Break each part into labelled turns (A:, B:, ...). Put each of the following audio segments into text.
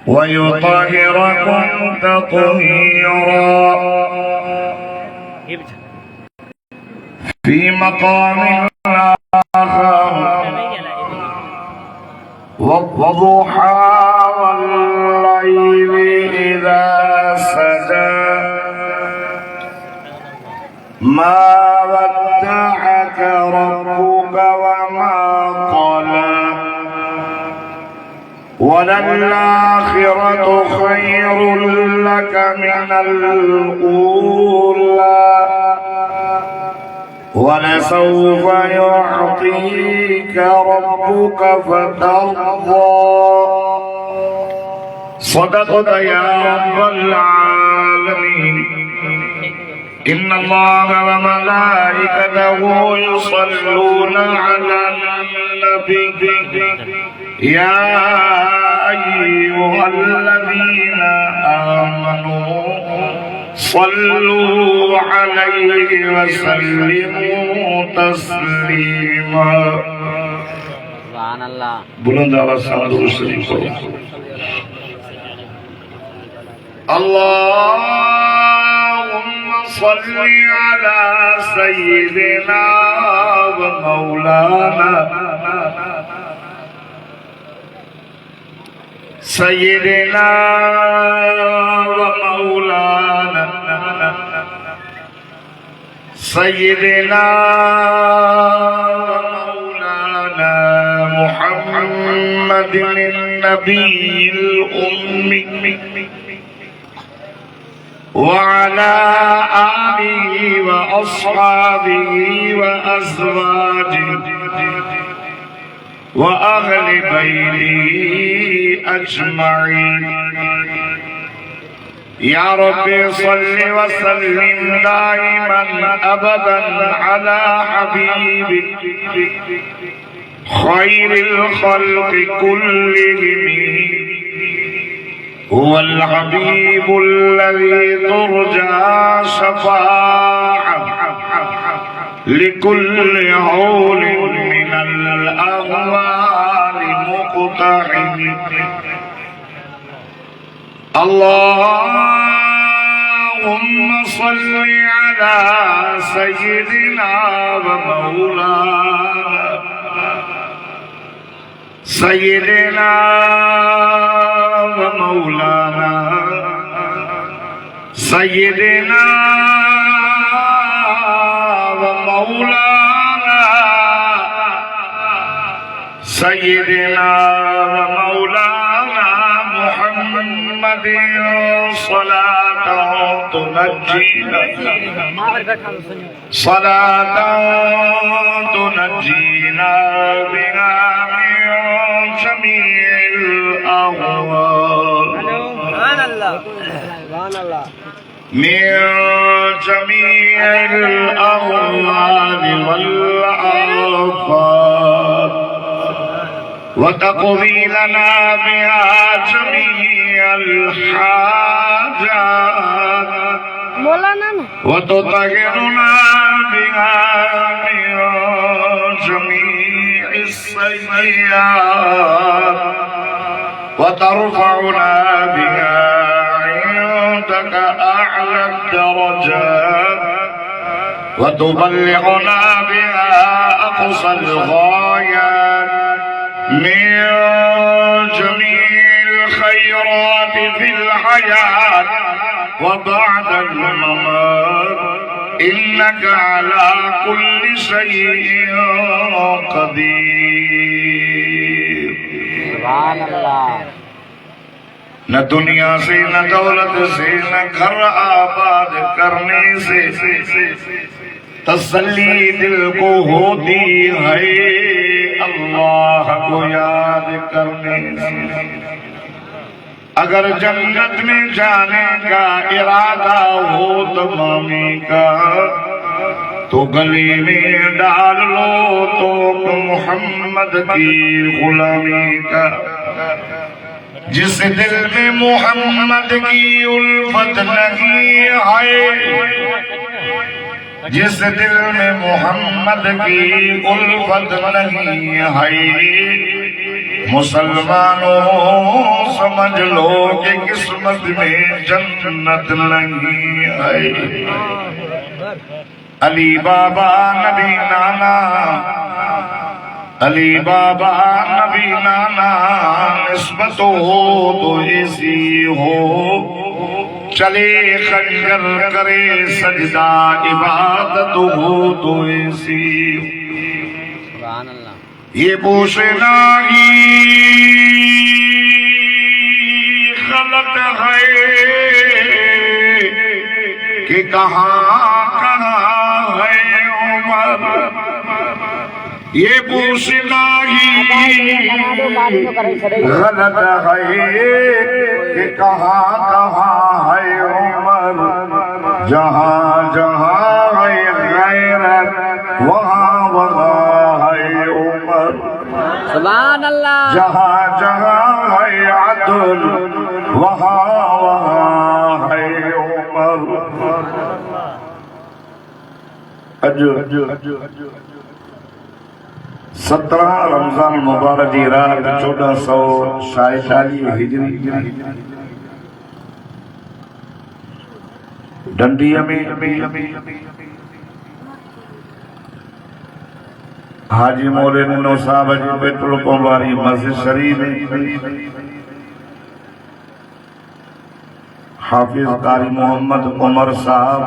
A: ويطهركم تطهيرا. في مقام آخر والضحى والليل إذا سجى ما ودعك ربك وما قلى وللآخرة خير لك من الأولى ولسوف يعطيك ربك فترضى. صدقت يا رب العالمين. إن الله وملائكته يصلون على النبي يا أيها الذين آمنوا صلوا عليه وسلموا تسليما. سبحان الله. بلند आवाज से दुरूद शरीफ पढ़ो. اللهم صل على سيدنا ومولانا سيدنا ومولانا سيدنا ومولانا محمد النبي الأمي وعلى آله وأصحابه وأزواجه وأهل بيته أجمعين. يا رب صل وسلم دائما أبدا على حبيبك خير الخلق كلهم. هو الحبيب الذي ترجى شفاعة لكل هول من الأهوال مقتحم. اللهم صل على سيدنا ومولانا سيدنا ومولانا سيدنا ومولانا سيدنا ومولانا محمد صلاة تنجينا صلاة تنجينا بها من جميع الأهوال من جميع الأهوال والآفات وتقضي لنا بها جميع الحاجات وتطهرنا بها من جميع السيئات وترفعنا بها عندك أعلى الدرجات وتبلغنا بها أقصى الغايات من جميع الخيرات في الحياة وبعد الممات إنك على كل شيء قدير. سبحان الله. न दुनिया से न दौलत से न घर आबाद करने से तसल्ली दिल को होती है अल्लाह को याद करने से। अगर जन्नत में जाने का इरादा हो तमामी का तो गले में डाल लो तो मोहम्मद की गुलामी का। जिस दिल में मोहम्मद की उल्फत नहीं है जिस दिल में मोहम्मद की उल्फत नहीं है मुसलमानों समझ लो कि किस्मत में जन्नत नहीं है। अली बाबा नबी नाना, अली बाबा नबी नाना, निस्बत हो तो ऐसी हो, चले खंजर करे सजदा, इबादत हो तो ऐसी। ये पोशनागी गलत है कि कहाँ कहाँ है उमर। ये पोशनागी गलत है कि कहाँ कहाँ है उमर। जहाँ जहाँ है गैरत वहाँ वहाँ है उमर।
B: सुभान अल्लाह।
A: जहाँ जहाँ है अदल वहाँ वहाँ है उमर। अज 17 रमजान मुबारक की रात 1446 हिजरी डंडिया में हाजी मौलाना साहब जी पेट्रोल पंप वाली मस्जिद शरीफ में हाफिज कारी मोहम्मद उमर साहब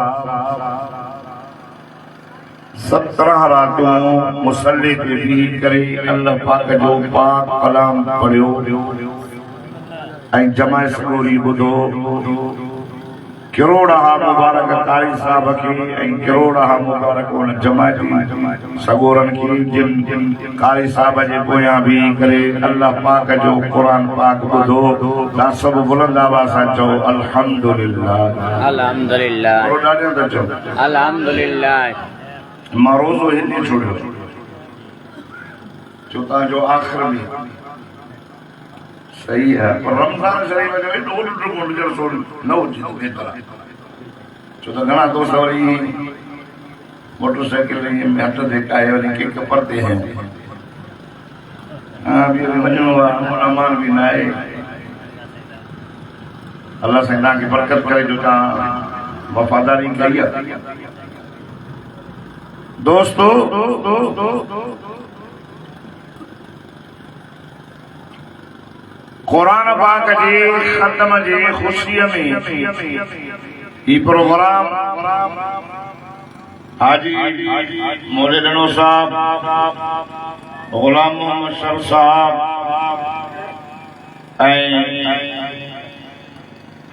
A: 17 रातों मुसल्ले पे भी करे अल्लाह पाक जो पाक कलाम पढ़ियो ऐं जमा सगोरी ॿुधो। करोड़ मुबारक कारी साहब के ऐं करोड़ मुबारक उन जमायती सगोरन की जिन कारी साहब जे पोयां भी करे अल्लाह पाक जो कुरान पाक ॿुधो। तव्हां सभु बुलंद आवाज़ सां चओ अल्हम्दुलिल्लाह अल्हम्दुलिल्लाह अल्हम्दुलिल्लाह। मां रोज़ो हिंदी छोड़ियो जो तव्हांजो आख़िर में सही है, पर रमज़ान शरीफ़ जो एॾो ॾुढो गुज़र सो न हुजे तो बेहतर। छो त घणा दोस्त वरी मोटरसाइकिल में हथ धिकाए वरी केक परते हैं। हाँ बि वञिणो आहे, अमान बि न आहे। अल्लाह साईं तव्हांखे बरकत करे जो तव्हां वफ़ादारी कई आहे। दोस्तों कुरान पाक जे ख़त्म जे खुशीअ में ही प्रोग्राम हाजी मौलाना साहब, गुलाम मोहम्मद सर साहब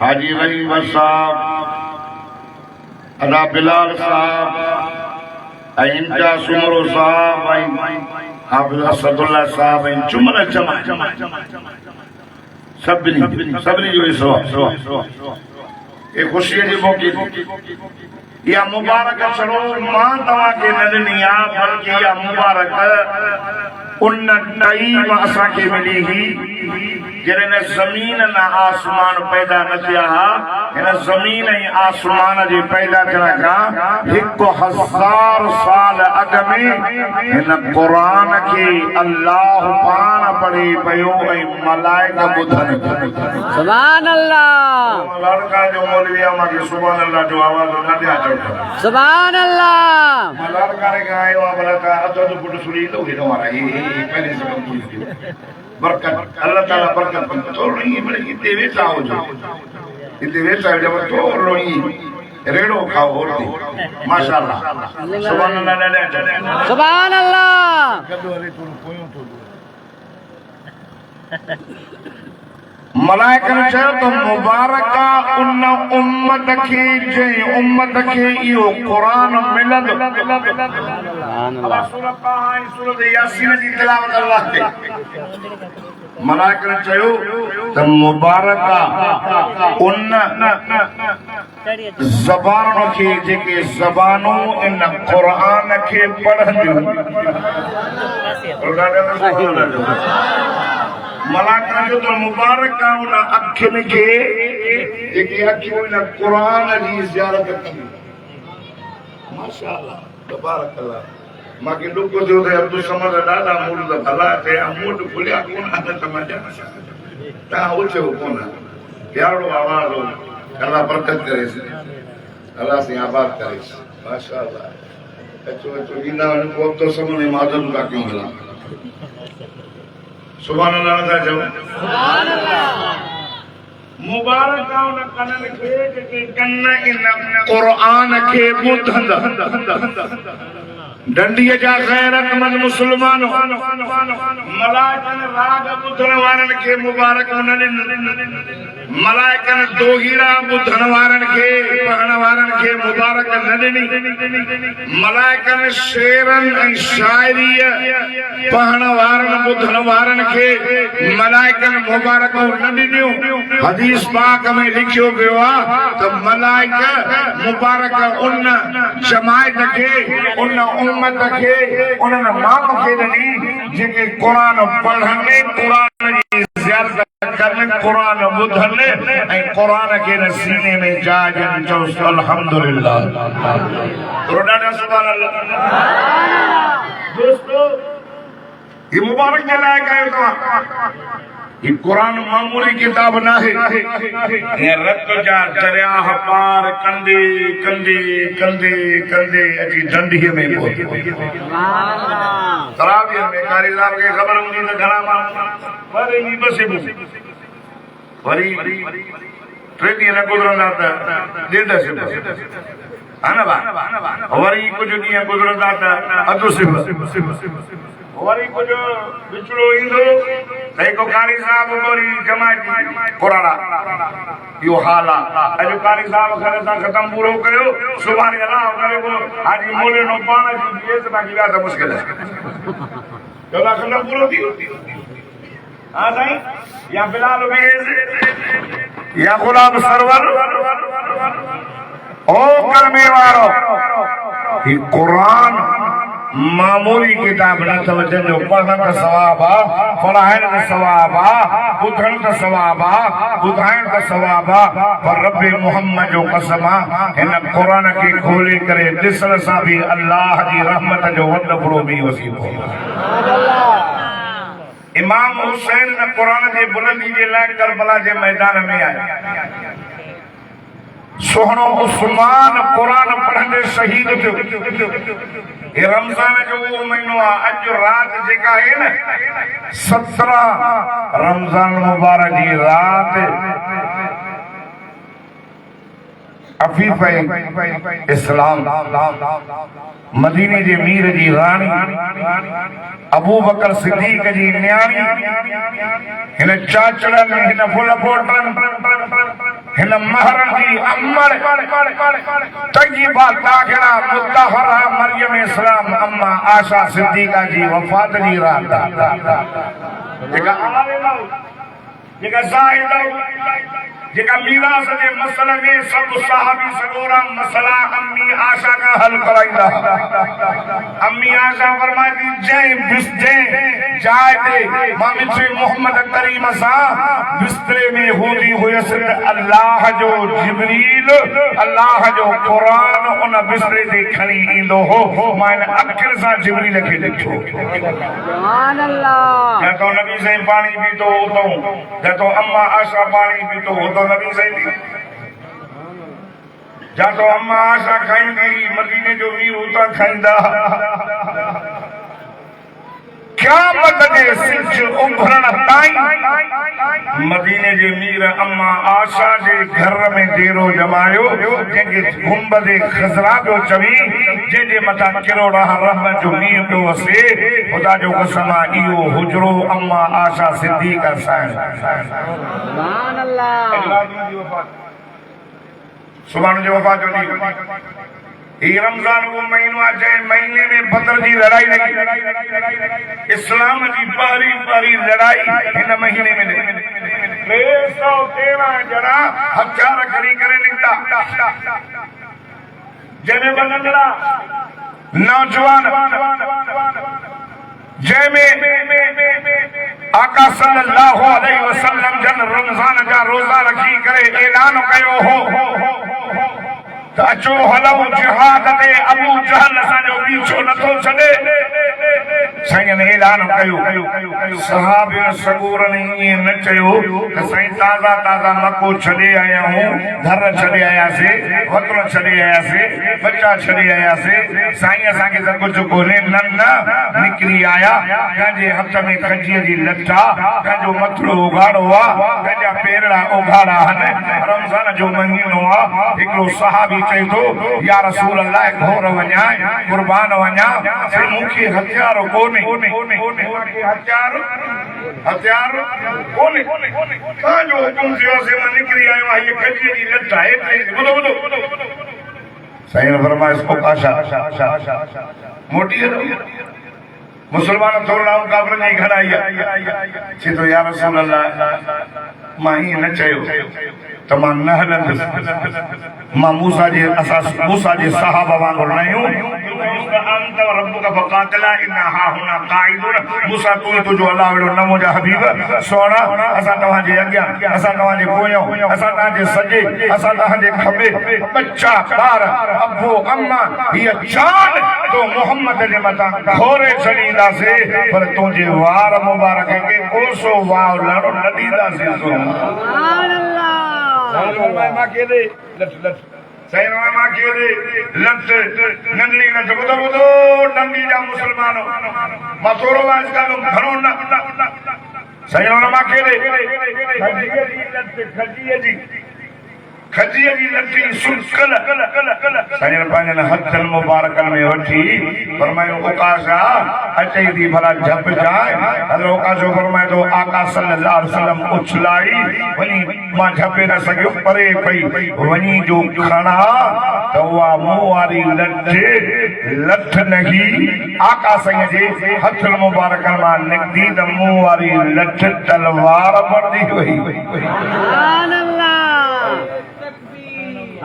A: हाजी रहीम साहब, अदा बिलाल साहब, इम्तियाज़ सुमरो साहब, हाफिज़ असदुल्लाह साहब, चुमर जमा सभिनी जो हिस्सो ये खुशी जी मौके या मुबारक छड़ो मां तव्हांखे न ॾिनी आहे, बल्कि या मुबारक उन टाइम असांखे मिली हुई जॾहिं ज़मीन न आसमान पैदा न थिया हा। हिन ज़मीन ऐं आसमान जे पैदा थियण खां 1000 साल अॻु में हिन क़ुरान खे अल्लाह पाण पढ़े पियो ऐं मलाइका ॿुधनि।
B: सुभान अल्लाह।
A: लड़का जो मौलवी आहे, मूंखे सुभान अल्लाह जो आवाज़ न ॾिया चओ
B: सुभान अल्लाह।
A: लड़का ने गायो आहे भला का अधु फुट सुरी तो हेॾो वारा पहले से बरकत अल्लाह ताला बरकत तो नहीं बड़े इते वेचा हो जो इते वेचा जब तो रोई रेड़ो खाओ होती माशाअल्लाह। सुभान अल्लाह
B: सुभान अल्लाह।
A: मलाइकन चयो तो मुबारका उन उम्मत के जे उम्मत के इहो कुरान मिलंदो। अल्लाह सूरत आहे, सूरत यासीन जी तिलावत अल्लाह के मलाइकन चयो त मुबारका उन ज़बान के जेके ज़बानों इन कुरान के पढ़ंदियूं। मलाइकन जो तो मुबारक आहे उन अखियुनि खे जेके अखियूं इन क़ुरान जी ज़ियारत कंदियूं। माशाअल्लाह तबारक अल्लाह। मांखे ॾुख थियो त अब्दुल समद ॾाढा मूड त भला थिया मूड खुलिया कोन आहिनि त मज़ा तव्हां उछो कोन प्यारो आवाज़ हो अल्लाह बरकत करेसि अल्लाह से आबाद करेसि माशाअल्लाह अचो अचो ईंदा वञो पोइ अब्दुल समद जी मादन का क्यों हला सुभान अल्लाह था चओ सुभान अल्लाह मुबारक उन कननि खे जेके कन इन क़ुरान खे ॿुधंदा डंडीअ जा ग़ैरतमंद मुस्लमान मलाइकनि राग ॿुधण वारनि खे मुबारक न ॾिनी मलाइकनि दोहीरा ॿुधण वारनि खे पढ़ण वारनि खे मुबारक न ॾिनी मलाइकनि शेरनि ऐं शाइरीअ पढ़ण वारनि ॿुधण वारनि खे मलाइकनि मुबारक न ॾिनियूं हदीस पाक में लिखियो वियो आहे त मलाइक मुबारक उन जमायत खे उन उम्मत खे उन्हनि माण्हू खे ॾिनी जेके क़ुरान पढ़नि क़ुरान जी ज़ियारत करनि क़ुरान ॿुधनि ऐं क़ुरान खे न सीने में जाइ ॾियनि चओसि अल्हम्दुलिल्लाह ॾाढा सुभान अल्लाह दोस्तो ये मुबारक जे लाइ कयो तव्हां ये कुरान मामूली किताब न है ये रत जा दरिया पार कंदे कंदे कंदे कंदे अची डंडीअ में पहुतो तरावीह में कारी साहब खे ख़बर हूंदी त घणा माण्हू वरी ॿी बस वरी 3 ॾींहं न गुज़रंदा त 1.5 सिब हा न भाउ वरी कुझु ॾींहं गुज़रंदा त अधु सिब वरी कुझु विछड़ो ईंदो त हिकु कारी साहब वरी जमायती कुराड़ा इहो हाल आहे अॼु कारी साहब घर सां ख़तमु पूरो कयो सुभाणे अलाह करे को हाजी मोलिनो पाण जी बेस बाक़ी विया त मुश्किल आहे चोला ख़तमु पूरो थी हा साईं या बिलाल बेस या गुलाब सरवर ओ करमे वारो ही कुरान मामूली किताब न अथव जंहिंजो पढ़ण त सवाब आहे पढ़ाइण त सवाब आहे ॿुधण त सवाब आहे ॿुधाइण त सवाब आहे पर रब मुहम्मद जो कसम आहे हिन क़ुरान खे खोले करे ॾिसण सां बि अल्लाह जी रहमत जो वॾो बड़ो बि वसीलो इमाम हुसैन न क़ुरान जे बुलंदी जे लाइ करबला जे मैदान में आया सोहणो उस्मान क़ुरान पढ़ंदे शहीद थियो ये रमज़ान जो वो महीनो आहे अॼु राति जेका आहे न 17 रमज़ान मुबारक जी राति अफीफ इस्लाम मदीने जे मीर जी रानी अबू बकर सिद्दीक जी न्याणी हिन चाचड़नि हिन फुल फोटनि हिन महरन जी अमर तय्यबा ताहिरा मुतहरा मरियम इस्लाम अम्मा आशा सिद्दीका जी वफात जी रात जेका ज़ाहिद जेका मीरास जे मसले में सब सहाबी सगोरा मसला अम्मी आशा का हल कराईंदा अम्मी आशा फरमाती जय जाए दे मामित्री मोहम्मद करीम सा बिस्तरे में होदी हुयसि अल्लाह जो जिब्रील अल्लाह जो कुरान उन बिस्तरे ते खणी ईंदो हो मां इन अखियुनि सां जिब्रील खे ॾिठो सुभान अल्लाह जतो नबी साईं पाणी पीतो उतो जतो अम्मा आशा पाणी पीतो उतो नबी साईं जतो अम्मा आशा खाईंदी मदीने जो मीर उता खाईंदा क्या मददे सिंच उभरण ताईं मदीने जे मीर अम्मा आशा जे घर में डेरो जमायो जंहिंखे गुंबद खज़रा पियो चवी जंहिंजे मथां किरोड़ा रहमत जो मींहुं पियो वसे ख़ुदा जो कसम आहे इहो हुजरो अम्मा आशा सिद्दीक़ साईं सुभान अल्लाह सुभाणे जो वफ़ात जो ॾींहुं ये रमजान वो महीनो आहे जंहिं महीने में बदर जी लड़ाई लगी इस्लाम की पहली पहली लड़ाई हिन महीने में 313 ॼणा हथियार खणी करे निकिता जंहिंमें बनंदड़ा नौजवान जंहिंमें आका सल्लल्लाहु अलैहि वसल्लम जन रमजान जा रोजा रखी करे ऐलान कयो हो अचो हलऊं जिहाद ते अबू जहल असांजो पीछो नथो छॾे साईं ऐलान कयो सहाबे सगूरनि ईअं न चयो त साईं ताज़ा ताज़ा मको छॾे आया आहियूं घर छॾे आयासीं वतन छॾे आयासीं बच्चा छॾे आयासीं साईं असांखे त कुझु कोन्हे न न निकिरी आया कंहिंजे हथ में खजीअ जी लट आहे कंहिंजो मथड़ो उघाड़ो आहे कंहिंजा पेरड़ा उघाड़ा आहिनि रमज़ान जो महीनो आहे हिकिड़ो सहाबी चए थो या रसूल अल्लाह घोर वञा कुर्बान वञा साईं मूंखे हथियार कोन्हे हथियार कोन्हे तव्हांजो हुकुम थियो आहे मां निकिरी आयो आहियां हीअ खजीअ जी लट आहे ॿुधो साईं फरमाए इसको काशा मोटी मुसलमान थोड़ा काफरनि जी घड़ाई चए थो या रसूल अल्लाह मां ईअं न चयो त मां न हलंदुसि मां मूसा जे सहाबा वांगुरु न आहियूं अंत रब्बुका फकातिला इन्ना हाहुना काइदुन मूसा तू तुझो अल्लाह वेड़ो न मुंहिंजा हबीब सोना असां तव्हांजे अॻियां असां तव्हांजे पोयां असां तव्हांजे सॼे असां तव्हांजे खॿे बच्चा ॿार अबो अम्मा हीअ जान तो मोहम्मद जे मथां घोरे छॾींदासीं पर तुंहिंजे वार मुबारक खे कोसो वाव लड़ो न ॾींदासीं
B: सुभान अल्लाह
A: मां केॾे लट साईं मां केॾे लट नंढड़ी लट ॿुधो डंडी जा मुस्लमानो मां थोरो वाइस कानो घणो न साईं मां केॾे खजीअ जी लटी सुकल साईं पंहिंजनि हथनि मुबारकनि में वठी फरमायो उकाशा अचे थी भला झप जाए हलो उकाशो फरमाए थो आका सल्लल्लाहु अलैहि वसल्लम उछलाई वञी मां झपे न सघियो परे पई वञी जो खणा त उहा मुंहुं वारी लठ लही आका साईं जे हथनि मुबारकनि मां निकिती त मुंहुं वारी लठ तलवार बणदी वई
B: सुभान अल्लाह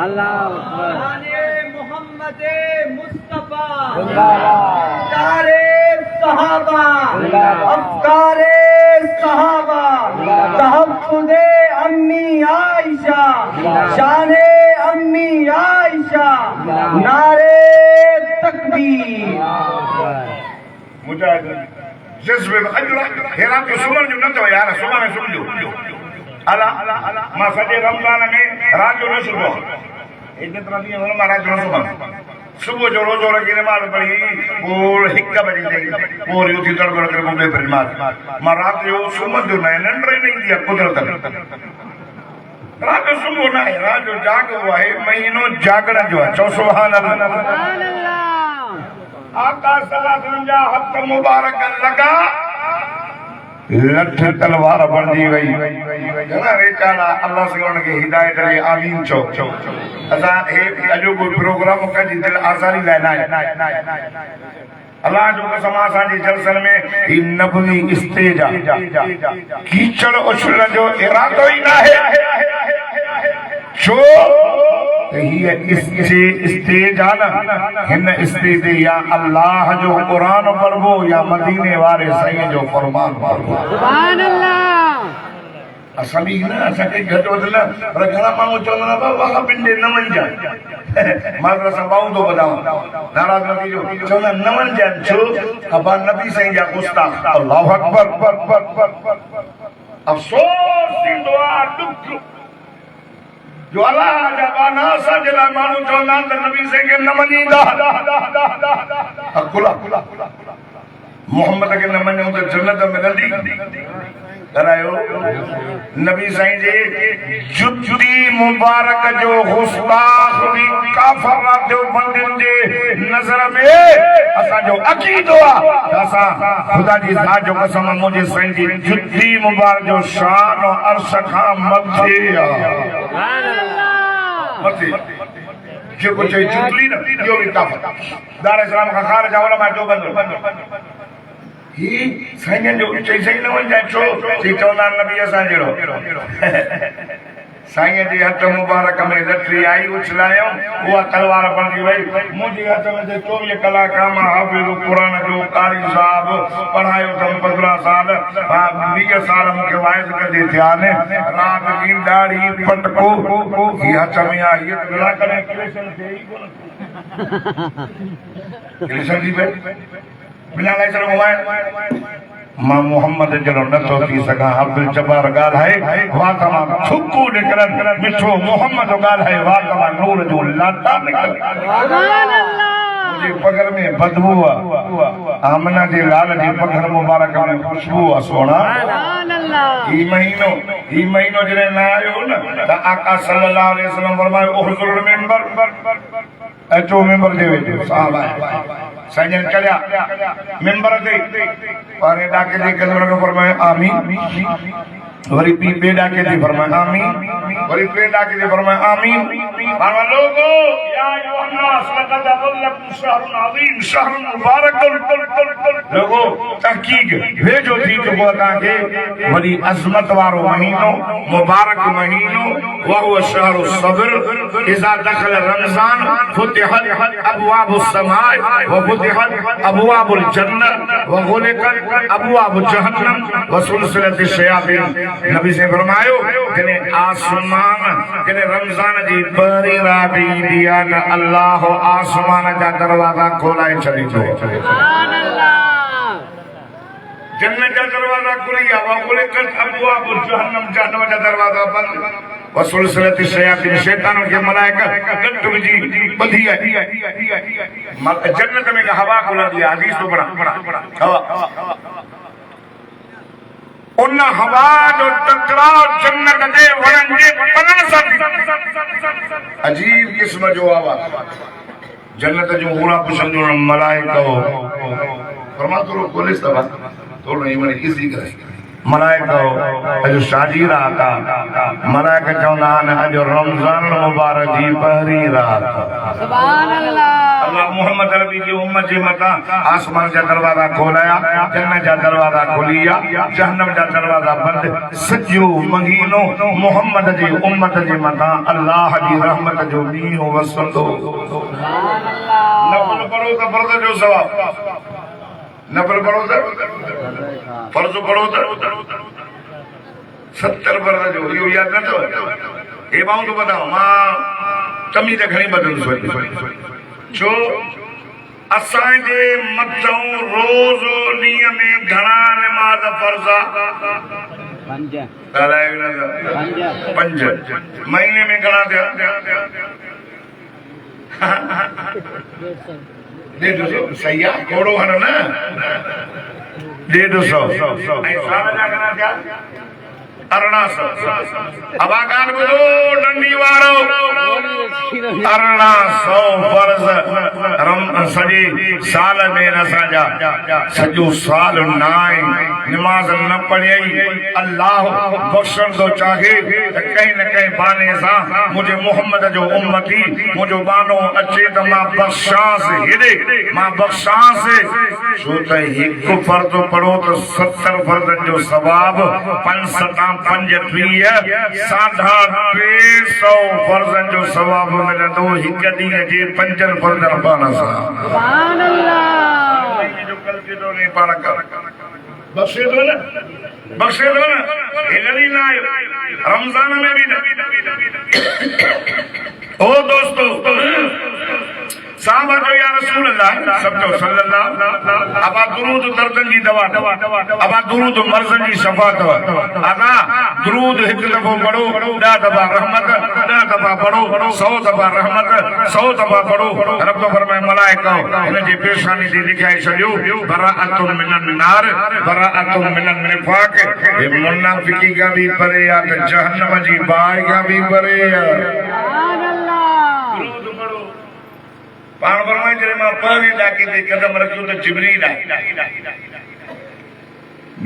B: अल्लाह
C: मोहम्मद मुस्तफा अफ्कारे सहाबा अफ्कारे सहाबा तहफ्फुज़े अम्मी आयशा शाने अम्मी आयशा नारे तकबीर
A: मुजाहिद जज्बे अजरा हेरा के सुमन जो न तो यार सुमन सुमजो अला मां सॼे रमज़ान में रात जो न सुबह एतिरा ॾींहं मां रात जो न सुबह सुबह जो रोज़ो रखी नमाज़ पढ़ी पोइ 1 बजे ताईं पोइ वरी उथी तड़को करे मुंबई पढ़ी मां रात जो सुम्हंदो न आहियां निंड ई न ईंदी आहे कुदरत रात जो सुबह न आहे रात जो जाॻो आहे महीनो जागण जो आहे चओ सुभान अल्लाह आका सल्लल्लाहु जा हथ मुबारक लॻा लठ तलवार बणजी वई घणा वेचारा अल्लाह से उनखे हिदायत ॾे आमीन चओ असां हे अॼु कोई प्रोग्राम कजी दिल आज़ादी लाइ न अल्लाह जो कसम असांजे जलसन में ही नबवी स्टेज आहे कीचड़ उछलण जो इरादो ई न आहे छो हीअ स्टेज आहे न हिन स्टेज ते या अल्लाह जो क़ुरान पढ़बो या मदीने वारे साईं जो फरमान पढ़बो
B: सुभान अल्लाह
A: असां बि न असांखे घटि वधि न पर घणा माण्हू चवंदा बाबा पिंडे न वञजांइ मां त असां ॿाहूं थो ॿुधां नाराज़ न थीजो चवंदा न वञजांइ छो अबा नबी साईं जा गुस्ताख अल्लाहु अकबर अफ़सोस थींदो आहे ॾुख जो अल्लाह जा बाना असांजे लाइ माण्हू चवंदा आहिनि त नबी साईं खे न मञींदा मोहम्मद खे न मञूं त जन्नत मिलंदी करायो नबी साईं जे जुती मुबारक जो गुस्ताख भी काफर जो बंदन जे नज़र में असांजो अकीदो आहे असां खुदा जी ज़ात जो कसम मुंहिंजे साईं जी जुती मुबारक जो शान और अर्श खां मथे आहे
B: सुभान अल्लाह
A: मथे जेको चई जुतली न इहो बि काफर दार इस्लाम खां ख़ारिज आहे उलमा जो बंदो ही साईं जो चई सही न वञे छो चई चवंदा नबी असां जहिड़ो साईं जी हथ मुबारक में लटरी आई उछलायो वो तलवार बंदी वही मुझे हथ में 24 कलाक मां हाफिज कुरान जो कारी साहब पढ़ायो तम 15 साल 20 साल मुके वाइस कर दे ध्यान रात की दाढ़ी पटको ये हथ में आई गला करे कृष्ण थे ही कोन कृष्ण जी पे बिना लाई चलो मोबाइल मां मोहम्मद जनो न तो थी सका अब्दुल जब्बार गाल है वा तमाम छुक्कू निकरन मिठो मोहम्मद गाल है वा तमाम नूर जो लाटा निकल
B: सुभान अल्लाह
A: मुझे पगर में बदबू आमना जे लाल जी पगर मुबारक में खुशबू सोना
B: सुभान अल्लाह
A: ई महीनो जरे ना आयो न त आका सल्लल्लाहु अलैहि वसल्लम फरमायो उहजुल मिंबर अचो मिंबर दे वेठो साहब आए साईं चलिया मिंबर ते और डाके दे कदम फरमाए आमीन वरी पी बेडा के दी फरमाए आमीन वरी बेडा के दी फरमाए आमीन फरमा लोगो या अय्युहन्नास लक़द अज़ल्लकुम शहरुन अज़ीम शहरुन मुबारक लोगो तहकीक भेजो थी के बोता के वरी अजमत वारो महीनो मुबारक महीनो व हुवा शहरु सब्र इज़ा दखल रमज़ान फुतिहत अबवाबुस समाए व फुतिहत अबवाबुल जन्नत व गुलिकत अबवाबुल जहन्नम व सुलसिलतिश शयातीन नबी से फरमायो जने आसमान जने रमजान जी पहरी रात दिया न अल्लाह आसमान जा दरवाजा खोलाए छड़ी दो
B: सुभान अल्लाह
A: जन्नत जा दरवाजा खुलिया व गुलिकत अबवाबुल जहन्नम जहन्नम जा दरवाजा बंद व सुलसिलति शयातीन शैतानों के मलाइका गट्टू जी बंधी है जन्नत में हवा खुला दिया हदीस तो बड़ा हवा उन हवा जो टकराव जन्नत दे वरन जे पनन सा अजीब किस्म जो आवाज जन्नत जो पूरा पुछंदो मलाइका फरमा तो पुलिस तबा तो नहीं मन इसी करे मलाइका अज शादी रात मलाइका चवंदा आहिनि अज रमज़ान मुबारक जी पहरी रात
B: सुभान अल्लाह
A: अल्लाह मोहम्मद नबी की उम्मत जे मथा आसमान जा दरवाजा खोलाया जन्नत जा दरवाजा खोलिया जहन्नम जा दरवाजा बंद सजो महीनो मोहम्मद जी उम्मत जे मथा अल्लाह जी रहमत जो मींहुं वसंदो
B: सुभान अल्लाह
A: नफल पढ़ो तो फर्ज जो सवाब नफल पढ़ो तो फर्ज पढ़ो तो 70 फर्ज जो यो याद न तो ए बाऊ तो बताओ मां कमी त घणी बदल सोई छो असां जे मथों रोज ॾींहं में घणा नमाज फर्ज़ पंज महीने में घणा थिया 150 सही आहे घोड़ो हण न 150 ऐं साल जा घणा थिया 1800 अब आकान ॿुधो नंढी वारो 1800 फर्ज़ सॼे साल में असांजा सॼो साल नाए नमाज़ न पढ़ियई अल्लाह बख़्शण थो चाहे त कंहिं न कंहिं बहाने सां मुंहिंजे मोहम्मद जो उम्मती मुंहिंजो बानो अचे त मां बख़्शांस हेॾे मां बख़्शांस छो त हिकु फर्ज़ पढ़ो त 70 फर्ज़नि जो सवाब 5-7-5-30 350 फर्ज़नि जो सवाब मिलंदो हिकु ॾींहं जे 5 फर्ज़नि पाण सां
B: सुभान अल्लाह
A: जो कल के दो नहीं पाण कर बख्शे दो न हेगरी ना रमजान में भी ओ दोस्तों साहब जो या रसूल अल्लाह सब तो सल्लल्लाहु अबा दुरूद दर्दन जी दवा अबा दुरूद मर्ज़न जी शफा दवा अदा दुरूद एक दफो पढ़ो 10 दफा रहमत 10 दफा पढ़ो 100 दफा रहमत 100 दफा पढ़ो रब फरमाए मलाइका इन जी पेशानी दी लिखाई छडियो बराअतुन मिनन नार बराअतुन मिनन निफाक ये मुनाफिकी का भी परे या त जहन्नम जी बाई का भी परे या
B: सुभान अल्लाह
A: दुरूद पढ़ो पाण फरमाए जॾहिं मां पहिरीं ॾाके ते कदम रखियो त जिब्रील आहे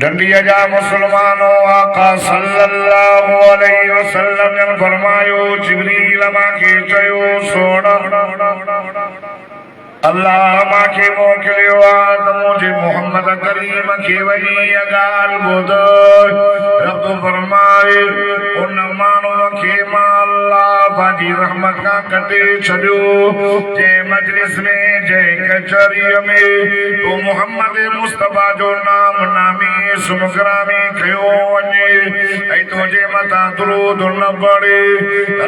A: डंडीअ जा मुसलमानो आका सल्लल्लाहु अलैहि वसल्लम जन फरमायो जिब्रील मांखे चयो सोना अल्लाह मांखे मोकिलियो आहे त मुंहिंजे मोहम्मद करीम खे वञी इहा ॻाल्हि ॿुध रब फरमाए उन माण्हूअ खे पंहिंजी रहमत खां कटे छॾियो जे मजलिस में जे कचहरीअ में तो मोहम्मद मुस्तफा जो नाम नामी सुमग्रामी कयो वञे ऐं तुंहिंजे मथां दुरूद न पढ़े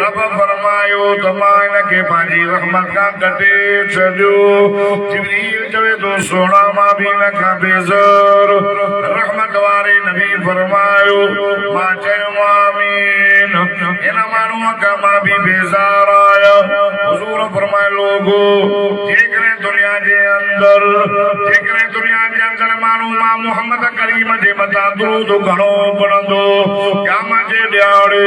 A: रब फरमायो त मां हिनखे पंहिंजी रहमत खां कटे छॾियो जिब्रील चवे थो सोना मां बि हिन खां बेज़र रहमत वारे नबी फरमायो मां चयो आमीन हिन माण्हूअ खां मां बि बेज़ार आहियां हुज़ूर फरमाए लोगो जेकॾहिं दुनिया जे अंदर माण्हू मां मोहम्मद करीम जे मथां दुरूद घणो पढ़ंदो क़यामत जे ॾियारे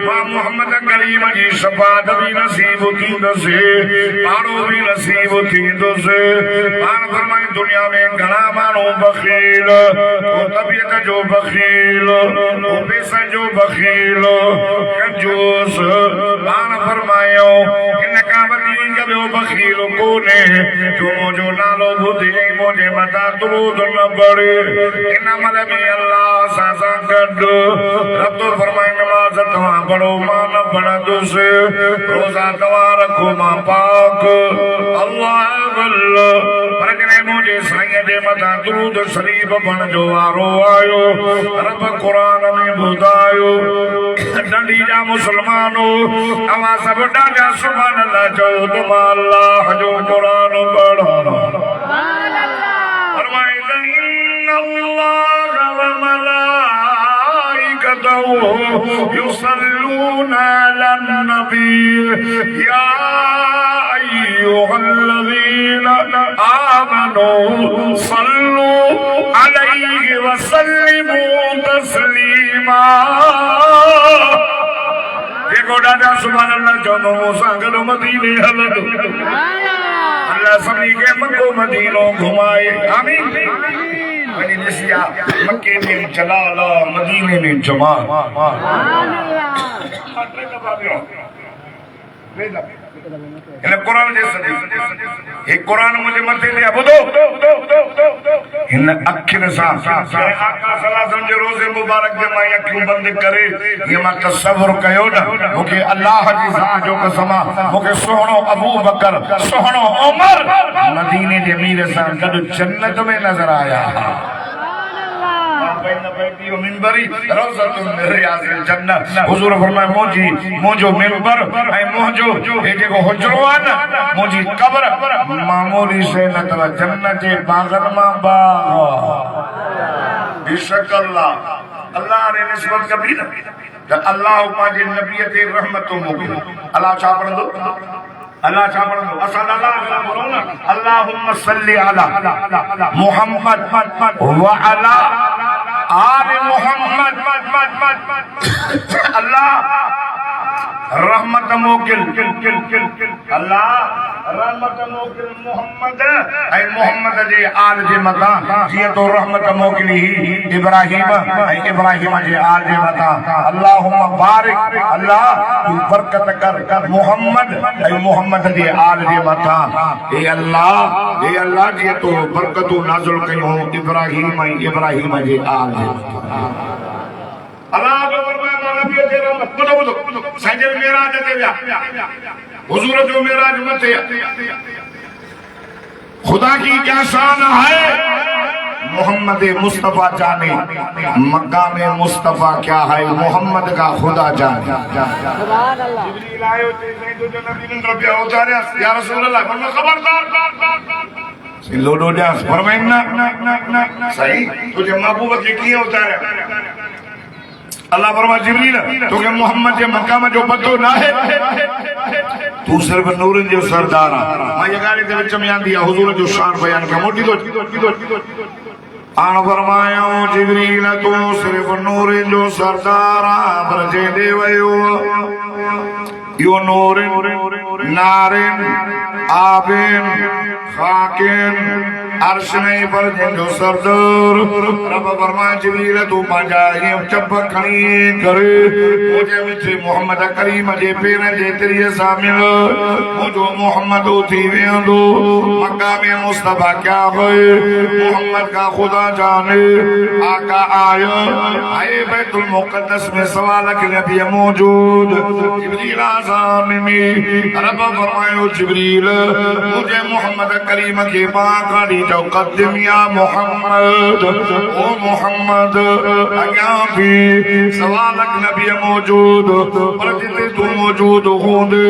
A: मां मोहम्मद करीम जी शफ़ाअत बि नसीब थींदुसि पाड़ो बि नसीब थींदुसि पाण फरमाए दुनिया में घणा माण्हू बख़ील को तबियत जो बख़ील को पैसा जो बख़ील कंजूस पाण फरमायो हिन खां वधीक ॿियो बख़ील कोन्हे जो मुंहिंजो नालो ॿुधी मुंहिंजे मथां दुरूद न पढ़े हिन महिल बि अल्लाह सां गॾु रब तो फरमाए नमाज़ तव्हां पढ़ो मां न पढ़ंदुसि रोज़ा तव्हां रखो मां पाक अल्लाह अल्लाह पर जॾहिं मुंहिंजे साईं जे मथां दुरूद शरीफ़ पढ़ण जो वारो आयो रब क़ुरान में ॿुधायो नंढी जा मुस्लमानो तव्हां सभु ॾाढा सुभाणे अल्लाह चओ त मां अल्लाह जो क़ुरान पढ़ां फरमाईंदा इन अल्लाह व मलाइकतहु युसल्लूना अलन नबी या अय्युहल्लज़ीना आमनू सल्लू अलैहि व सल्लिमू तस्लीमा देखो ॾाढा सुभाणे अल्लाह चवंदो मूंसां गॾु मदीने हलंदो अल्लाह सभिनी खे मको मदीनो घुमाए आमीन वञी ॾिसी आ मके में जलाल मदीने में जमाल इन कुरान जे सॼे हे कुरान मुंहिंजे मथे ते ॿुधो हिन अखियुनि सां आका सलाम जे रोज़े मुबारक जे मां अखियूं बंदि करे ये मां तसव्वुर कयो न मूंखे अल्लाह जी ज़ात जो कसम मूंखे सुहिणो अबू बकर सुहिणो उमर मदीने जे मीर सां गॾु जन्नत में नज़र आया हुज़ूर फरमाए मुंहिंजो मिंबर ऐं मुंहिंजो हे जेको हुजरो आहे न मुंहिंजी क़ब्र मामूली शइ न अथव जन्नत जे बाग़नि मां बाग़ बेशक अल्लाह ने निस्बत कबी न त अल्लाह पंहिंजे नबीअ ते रहमत मोकिलियो अल्लाह छा पढ़ंदो अल्लाह छा पढ़ंदो असां अल्लाह पढ़ो न अल्लाहुम्मा सल्ली अला मुहम्मद व अला आले मुहम्मद अल्लाह रहमत मोकिल अल्लाह रहमत मोकिल मोहम्मद ऐं मोहम्मद जे आल जे मथां जीअं तो रहमत मोकिली इब्राहिम ऐं इब्राहिम जे आल जे मथां अल्लाहुम्मा बारिक अल्लाह तू बरकत कर मोहम्मद ऐं मोहम्मद जे आल जे मथां हे अल्लाह जीअं तो बरकतूं नाज़िल कयूं इब्राहिम ऐं इब्राहिम जे आल जे मथां अल्लाह जो फरमाया नबी जे रहमत ॿुधो साईं जे मेराज ते विया हुजूर जो मेराज मथे खुदा की क्या शान है मोहम्मद मुस्तफा जाने मक्का में मुस्तफा क्या है मोहम्मद का खुदा जाने
B: सुभान अल्लाह
A: जिब्रील आयो ते साईं जो नबी ने रुपया उतारिया या रसूल अल्लाह फरमाया खबरदार लोडो जा फरमाइना सही तुझे महबूब के किए उतारिया अल्लाह फरमाया जिब्रील तोखे मोहम्मद जे मकाम जो पतो ना है तू सिर्फ नूरन जो सरदार आ मां ये गाड़ी के विच में आंदी है हुजूर जो शान बयान का मोटी दो आन फरमाया जिब्रील तू सिर्फ नूरन जो सरदार आ पर जे दे वयो यो नूरन नारिन आबिन खाकिन अर्श नहीं पर जो सरदार रब फरमाए जिब्रील तू पंहिंजा ये चप खणी करे मुझे मिठे मोहम्मद करीम जे पेरन जे तरीक़े सां मिल मुझो मोहम्मद थी वेंदो मक्का में मुस्तफा क्या है मोहम्मद का खुदा जाने आका आया आए बैतुल मुक़द्दस में सवाल के नबी मौजूद जिब्रील आज़ान में रब फरमायो जिब्रील मुझे मोहम्मद करीम के पाक आड़ी जो कदम या मोहम्मद ओ मोहम्मद अग्या भी सवालक नबी मौजूद पर जिते तू मौजूद होंदे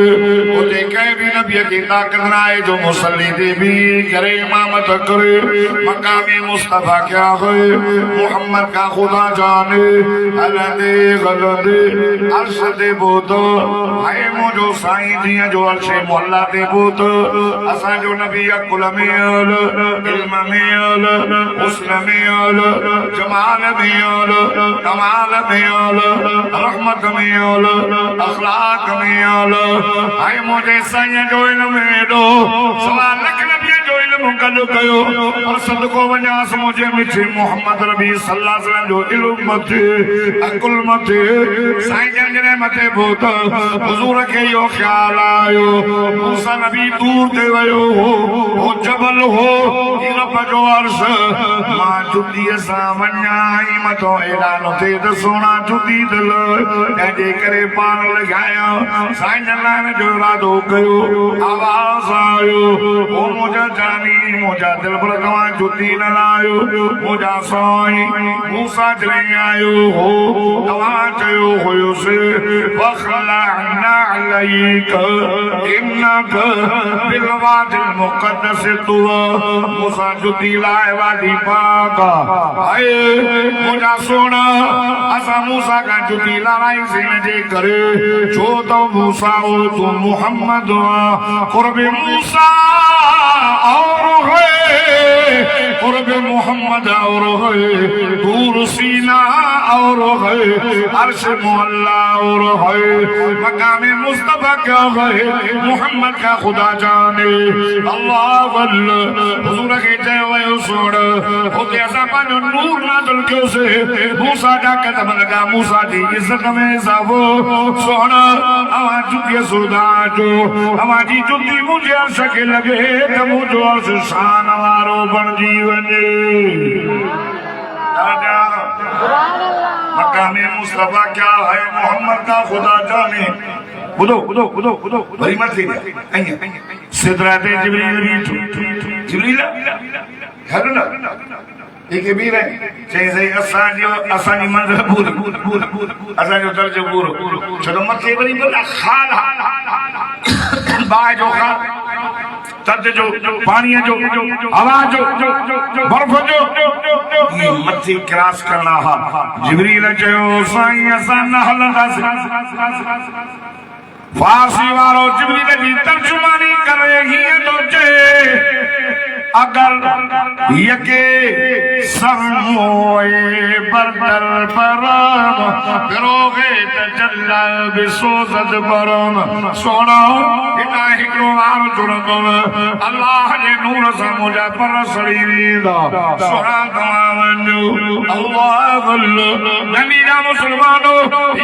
A: उते कहीं भी नबी की ताकत ना है जो मुसल्ली दे भी करे इमामत करे मकामी मुस्तफा क्या है मोहम्मद का खुदा जाने अलदे गलदे अर्श दे बोत हाय मुझो साईं दिया जो अर्श मोहल्ला दे बोत असा जो नबी अकुल में अल इल्म में अल हुस्न में अल जमाल में अल कमाल में अल रहमत में अल अखलाक में अल हाय मुझे साईं जो इल्म में दो सवा लख नबी जो इल्म कद कयो और सदको वजास मुझे मिठे मोहम्मद रबी सल्लल्लाहु अलैहि वसल्लम जो इल्म मथे अकुल मथे साईं जने मथे भूत हुजूर के यो ख्याल आयो मूसा नबी दूर ते वयो हो जबल हो रब जो अर्श मां जुदी सा वन्याई मथो ऐलान थे त सोना जुदी दिल एजे करे पान लगाया साईं जलान जो इरादो कयो आवाज आयो ओ मुझा जानी मुझा दिल पर तवा जुदी न लायो मुझा साईं मूसा जले आयो हो तवा चयो होयो से वखलअना अलैक इन्नक बिलवादिल मुक़द्दस तुवा मूसा जुदी लाए वाली पाका आए मुझा सोना असा मूसा का जुदी लाई सिन जे करे जो तो मूसा हो तू मोहम्मद कुर्ब मूसा और है कुर्ब मोहम्मद और है दूर सीना और है अर्श मोहल्ला और है मकाम मुस्तफा क्या है मोहम्मद का खुदा जाने अल्लाह हुजूर के जय वयो सोण होते असा पानो नूर नादल क्यों से मूसा जा कदम लगा मूसा दी इज्जत में सावो सोण आवा जुदी सुरदा जो आवा जी जुदी मुझे अर्श के लगे त मुझो अर्श शान वारो बन जीवने मकाम मुस्तफा क्या है मोहम्मद का खुदा जाने बुदो भरी मत थी सिदराते जिब्रील है ना एक भी रहे चई सही असांजी मंज़िल पूर असांजो दर्जो पूरो छो मथे वरी खाल बाहि जो खाल तद जो पानी जो हवा जो बर्फ जो ये मथे क्रॉस करना हा जिब्रील चयो साईं असां न हलंदासीं फारसी वारो जिब्रील जी तर्जुमानी करे हीअं थो चए अगर यके सरमोए बरदर परम फिरोगे तजल्ला बिसोजत परम सोना इना हिकड़ो वार जुड़ंदो अल्लाह जे नूर सां मुंहिंजा पर सड़ी वेंदा सोना तव्हां वञो अल्लाह नबीरा मुस्लमानो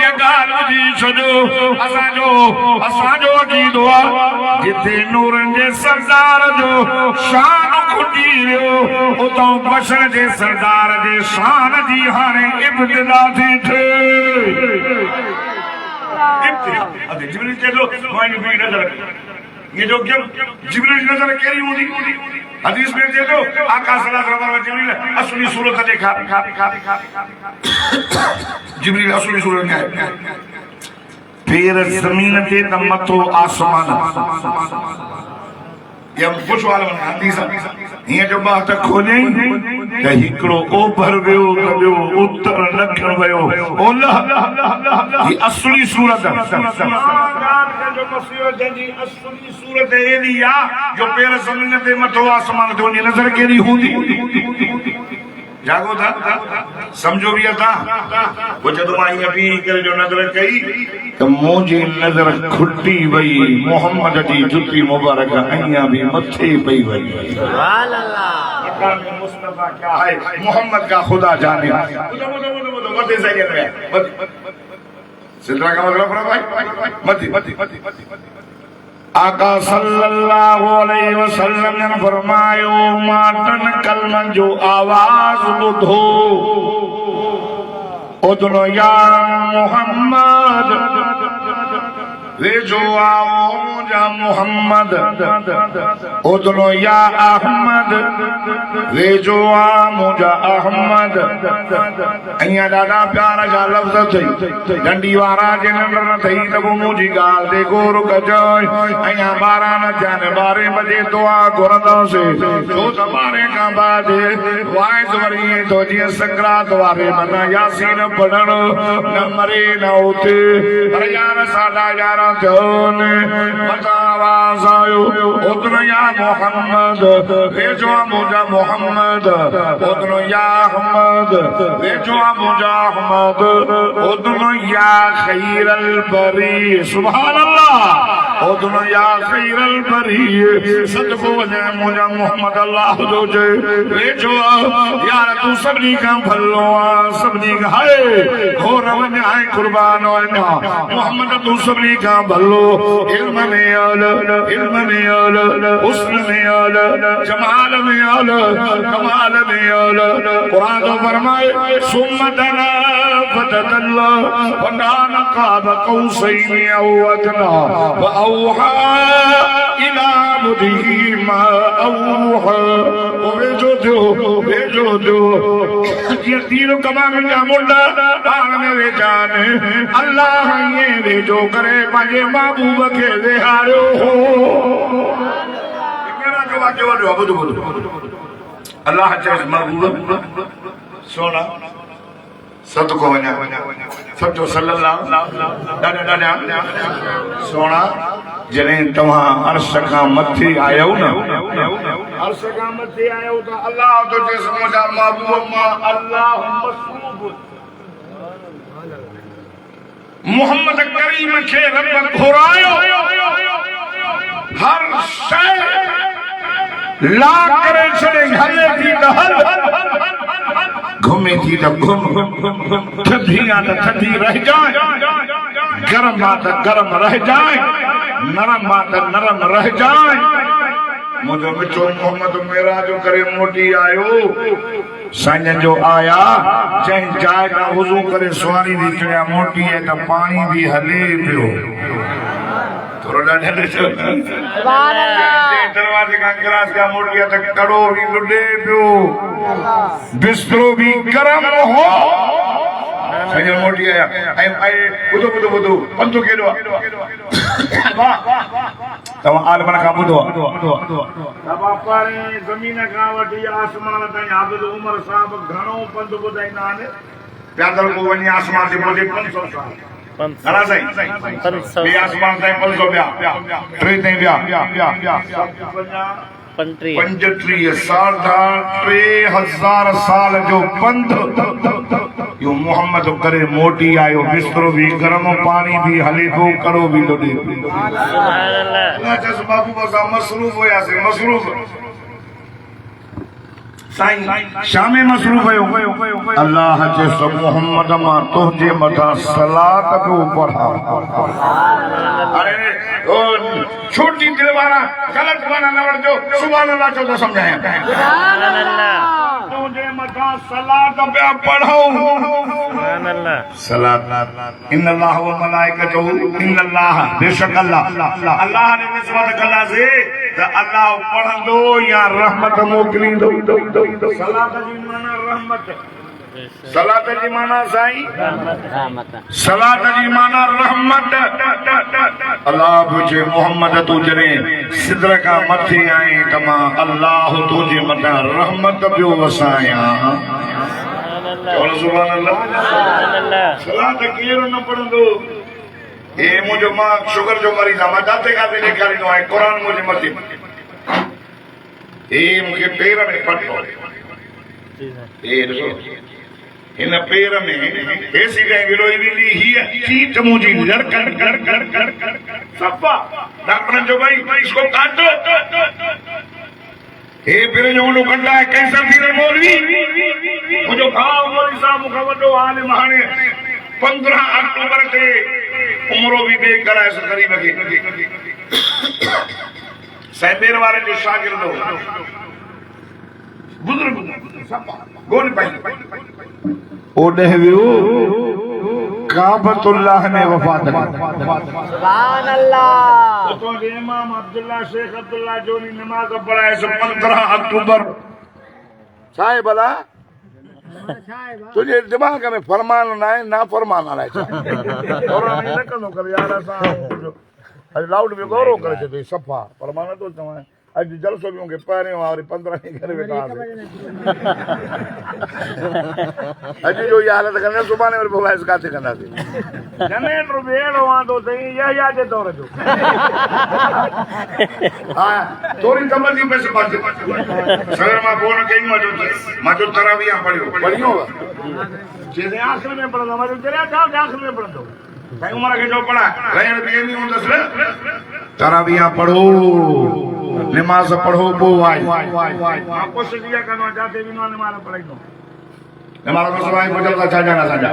A: ये ॻाल्हि ॿुधी छॾियो असांजो अक़ीदो आहे जिथे नूरनि जे सरदार जो शान खुटी वियो उतां बशर जे सरदार जे शान जी हाणे इब्तिदा थी थिए जिब्रील चयो मुंहिंजी बि नज़र ये जो जिब्रील नज़र कहिड़ी हूंदी हदीस में चए थो आका सल्लल्लाहु अलैहि वसल्लम जिब्रील असली सूरत ॾेखार जिब्रील असली सूरत ॾेखार पैर ज़मीन ते त मथो आसमान या कुछ वाला हदीस हिय जो बात खोले त हिकड़ो ओभर वियो कबियो उत्तर दक्षिण वियो ओलह ये असली सूरत जो मसीह जी असली सूरत एडी आ जो पैर ज़मीन ते मथो आसमान ते वञी नज़र केड़ी हूंदी जागो था समझो भी था वो जदों मां हीअं बीह करे जो नज़र कई त मुंहिंजी नज़र खुटी वई मोहम्मद जी जुती मुबारक अञा भी मथे पई वई सुभान अल्लाह मकाम मुस्तफा क्या है मोहम्मद का खुदा जाने मथे सही है सिद्रा का मतलब भाई मथे आका सल्लल्लाहु अलैहि वसल्लम ने फरमायो मातन कलमन जो आवाज ॿुधो उधनो या मोहम्मद वे जो आओ मुझा मोहम्मद उदनो या अहमद वे जो आ मुझा अहमद अइया ॾाढा प्यारा जा लफ़्ज़ थई डंडी वारा जे नंढ न थई त पोइ मुंहिंजी ॻाल्हि ते गोर कजो अइया 12 न थियनि 12 बजे दुआ घुरंदासीं छो त 12 खां बाद वाइस वरी तो जीअं सकरात वारे मना यासीन पढ़ण न मरे न उथे पर यार साढा 11 थियनि मता आवाज़ आयो उदनो या मोहम्मद वेझो मुंहिंजा मोहम्मद उदनो या अहमद वेझो मुंहिंजा अहमद उदनो या खैरल बरी सुभान अल्लाह उदनो या खैरल बरी सदको वञे मुंहिंजा मोहम्मद अल्लाह जो जे वेझो यार तू सभिनी खां भलो आहे सभिनी खां हाय घोर वञ हाय कुर्बान वञा मोहम्मद तू सभिनी खां भलो इल्म में आल हुस्न में आल जमाल में आल कमाल में आल कुरान तो फरमाए सुम्मतना फततल्ला फकान काब कौसैन औ अदना वऔहा इला मुदिही मा औहा भेजो दो ये तीनों कमान जा मुंडा पाण में वेचान अल्लाह ये वेझो करे पंहिंजे महबूब खे विहारियो हो अल्लाह चए महबूब सोना सदको वञा सचो सल्लल्लाहु ॾाढा सोना जॾहिं तव्हां अर्श खां मथे आयो न अर्श खां मथे आयो त अल्लाह तो चएसि मुंहिंजा महबूब मां अल्लाह मसरूब मोहम्मद करीम खे रब घुरायो हर शइ ला करे छॾे हले थी त हल घुमे थी त घुम थधी आ त थधी रह जाए गरम आ त गरम रह जाए नरम आ त नरम रह जाए मुझो मिठो मोहम्मद मेरा जो करे मोटी आयो साईं जो आया जंहिं जाइ खां वुज़ू करे सुवारी थी चढ़िया मोटी है त पानी भी हले पियो थोरो दरवाजे खां गिलास खां मोटी है त कड़ो भी लुॾे पियो बिस्तरो भी गरम हो साईं मोटी आया ऐं ॿुधो पंधु केॾो तव्हां आलमन खां ॿुधो ज़मीन खां वठी आसमान ताईं हाफ़िज़ उमर साहब घणो पंधु ॿुधाईंदा आहिनि पैदल को वञी आसमान ते पहुचे 500 साल घणा साईं ॿिए आसमान ताईं 500 ॿिया टे ताईं ॿिया 35 साढा 3000 साल जो पंध यो मोहम्मद करे मोटी आयो बिस्तरो भी गरम पानी भी हले पियो कड़ो भी लुॾे सुभान अल्लाह जस बाबू बसा मसरूफ हुयासीं मसरूफ साईं शामे मसरूफ हुयो अल्लाह जे सब मोहम्मद मां तोजे मथा सलात को पढ़ा अरे ओ छोटी दिल वाला गलत माना न वठजो सुभान अल्लाह चो तो समझाया सुभान अल्लाह तोजे मथा सलात पे पढ़ो सुभान अल्लाह सलात इन अल्लाह व मलाइकतहु इन अल्लाह बेशक अल्लाह ने निस्बत कला से त अल्लाह पढ़ंदो या रहमत मोकलींदो सलात जी माना रहमत सलात जी माना साईं सलात जी माना रहमत अल्लाह पूछे मोहम्मद तू जॾहिं सिदर खां मथे आई त मां अल्लाह तुंहिंजे मथां रहमत पियो वसायां सुभान अल्लाह सलात केरु न पढ़ंदो ए मुंहिंजो मां शुगर जो मरीज़ आहे मां जाते काथे ॾेखारींदो आहियां क़ुरान मुंहिंजे मथे ए मूंखे पेर में पटो ए ॾिसो हिन पेर में एसी कहीं विलोई वेंदी हीअ चीट मुंहिंजी लड़कड़ सफ़ा डॉक्टरनि जो भाई इसको काटो हे फिर जो उन कंदा है कैंसर थी मौलवी मुंहिंजो भाउ मौलवी साहब मूंखां वॾो आलिम हाणे 15 अक्टूबर ते उमरो भी बे कराए सो करीब के सैबेर वाले जो शागिर्द हो बुजुर्ग सफा गोल भाई ओडे वियो काबतुल्लाह ने वफात की।
B: सुभान अल्लाह।
A: तो इमाम अब्दुल्ला शेख अब्दुल्ला जो नमाज पढ़ाए 15 अक्टूबर छाए भला तुझे दिमाग में फरमान ना है ना फरमान आ रहा है और न कनो कर यार असा अज लाउड में गौरव करे थे सफा फरमान तो तवा अज जलसो भी होंगे पहरे और 15 के घर में कहा अज जो ये हालत करने सुबह ने बोला इसका से करना थी जनरेटर बेड़ वहां तो सही ये याद है दौर जो हां तोरी कमर दी पैसे बात सवेर मां फोन कई मजो तरावियां पढ़ियो जैसे आखिर में पढ़ना मजो तेरे था आखिर में पढ़ दो भाई उमर के जो पढ़ा रहन भी नहीं होता तरावियां पढ़ो नमाज पढ़ो वो आई आपको सिखिया करना चाहते भी ना नमाज पढ़ाई दो नमाज को सवाई बदल का जाना साजा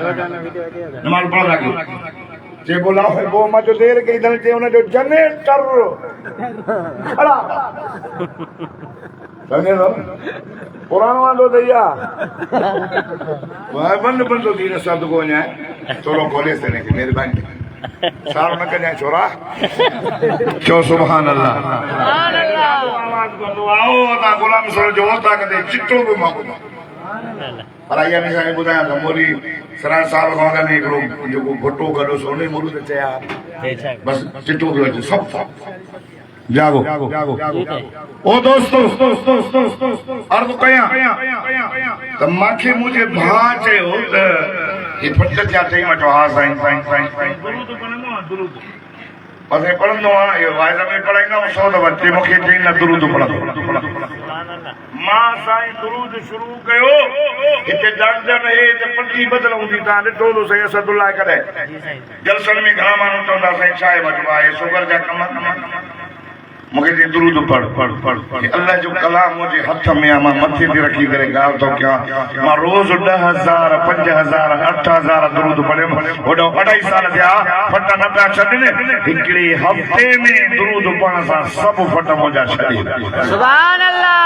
A: नमाज पढ़ लगी जे बोला है वो मत देर के इधर जे उन्हें जो जनरेटर खड़ा समझे लो पुराना वालो दैया वह बंद तो धीरे शब्द को न्याय चलो खोले से नहीं मेहरबानी सार न कन्या छोरा चो सुभान अल्लाह
B: सुभान अल्लाह।
A: आवाज को तो आओ ता गुलाम सर जो होता कदे चिट्टो भी माको पर आया ने साईं बुधाया त मोरी सरा साल खां ने एकरो जो घोटो गडो सोने मोरू ते चया बस चिट्टो भी सब जागो ओ दोस्तों अर्ज कया त माखे मुझे भा चयो त ये फट जा थई मटो हा साईं दुरूद पढ़नो दुरूद पसे पढ़नो ये वायदा में पढ़ाईंदा सो त बच्चे मुखे चई न दुरूद पढ़ो मां साईं दुरूद शुरू कयो इते दर्जन हे त पटी बदल हुंदी ता ॾिठो तो सही असदुल्लाह करे जलसन में घणा माण्हू चवंदा साईं छाए वठवा आहे शुगर जा कम मुझे जे दुरूद पढ़ अल्लाह जो कलाम मुझे हथ में मां मथे ते रखी करे गाल तो क्या मां रोज 10,000 5,000 8,000 दुरूद पढ़े ओडो 2.5 साल थिया फट न पिया छॾने हिकिड़े हफ्ते में दुरूद पढ़ण सां सब फट मुंहिंजा छॾे
B: सुभान अल्लाह।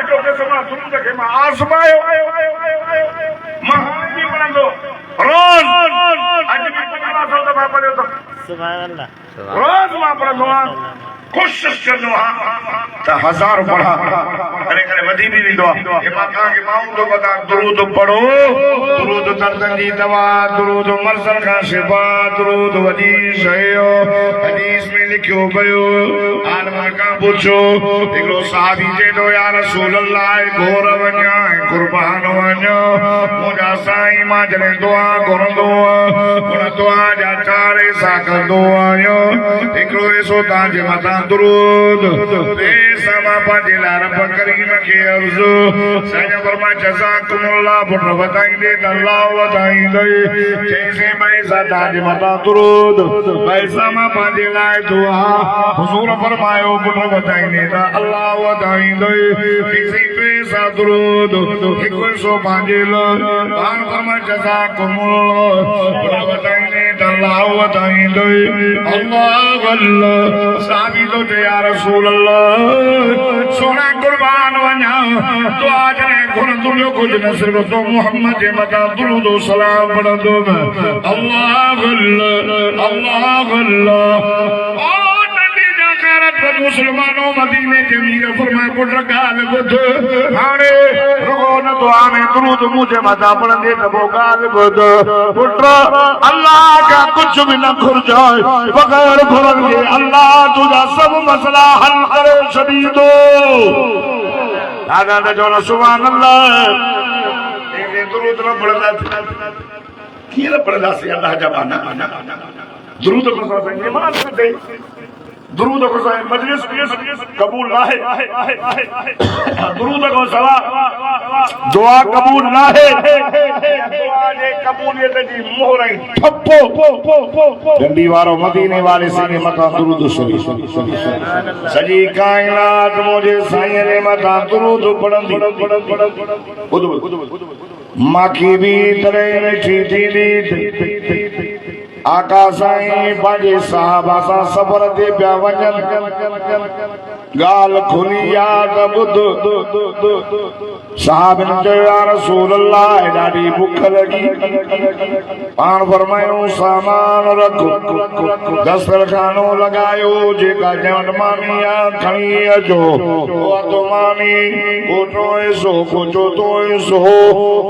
A: जो के समा दुरूद के मां आसमायो मां भी पढ़ंदो रोज अज भी 1500 दफा पढ़ियो तो
B: सुभान अल्लाह।
A: रोज मां पढ़ंदो कोशिश करनो त 1000 पढ़ा करे करे वधी भी वेंदो ए मां के मां तो बता दुरूद पढ़ो दुरूद दर्दन जी दवा दुरूद मर्ज़न का शिफा दुरूद वदी शयो हदीस में लिखियो भयो आलम का पूछो एकलो साहबी जे दो या रसूल अल्लाह गोर वन्या कुर्बान वन्यो मुजा साईं मां जने दुआ करंदो उन दुआ जा चारे सा कंदो आयो एकलो ऐसो ता जे मता दुरूद बेसमा पाजिला रब करीम के अर्ज़ साईं फरमा जज़ाकुमुल्लाह पुट बताइंदे अल्लाह बताइंदे जैसे मैं सदा जे मता दुरूद बेसमा पाजिला दुआ हुजूर फरमायो पुट बताइंदे अल्लाह बताइंदे किसी पे सा दुरूद एक सो पाजिला कान फरमा जज़ाकुमुल्लाह पुट बताइंदे अल्लाह बताइंदे अल्लाह अल्लाह साबी तो या रसूल अल्लाह सोना कुर्बान वना तो आज ने गुण दुनिया कुछ न सिर्फ तो मोहम्मद जे मता दुरूद सलाम पढ़ दो अल्लाह अल्लाह अल्लाह अल्लाह ओ नबी जाकरत मुसलमानों मदीने के मीर फरमाए पुट गाल बुध हाने रुको न दुआ में दुरूद मुझे मता पढ़ दे तो गाल बुध पुट अल्लाह का कुछ भी न खुर जाए बगैर खुरन के अल्लाह तुझा सब मसला हल करे छड़ी दो दादा ने जो सुभान अल्लाह ये दुरूद न पढ़दा की न पढ़दा से अल्लाह जमाना दुरूद को संगे मान दे दुरूद को साईं मजलिस कबूल ना है दुरूद को सवा दुआ कबूल ना है दुआ जे कबूलियत जी मोहर ठप्पो डंडी वारो मदीने वाले सीने मका दुरूद शरीफ सजी कायनात मुझे साईं ने मका दुरूद पढ़ंदी माखी भी तरह में थी आका साईं पंहिंजे साहबा सां सफ़र ते पिया वञनि गाल खुली याद बुध साहब ने चयो या रसूल अल्लाह ॾाढी बुख लगी पाण फरमायो सामान रख दस्तरखानो लगायो जेका ॼण मानी आ खणी अचो तो मानी कोटो ऐसो कोचो तो ऐसो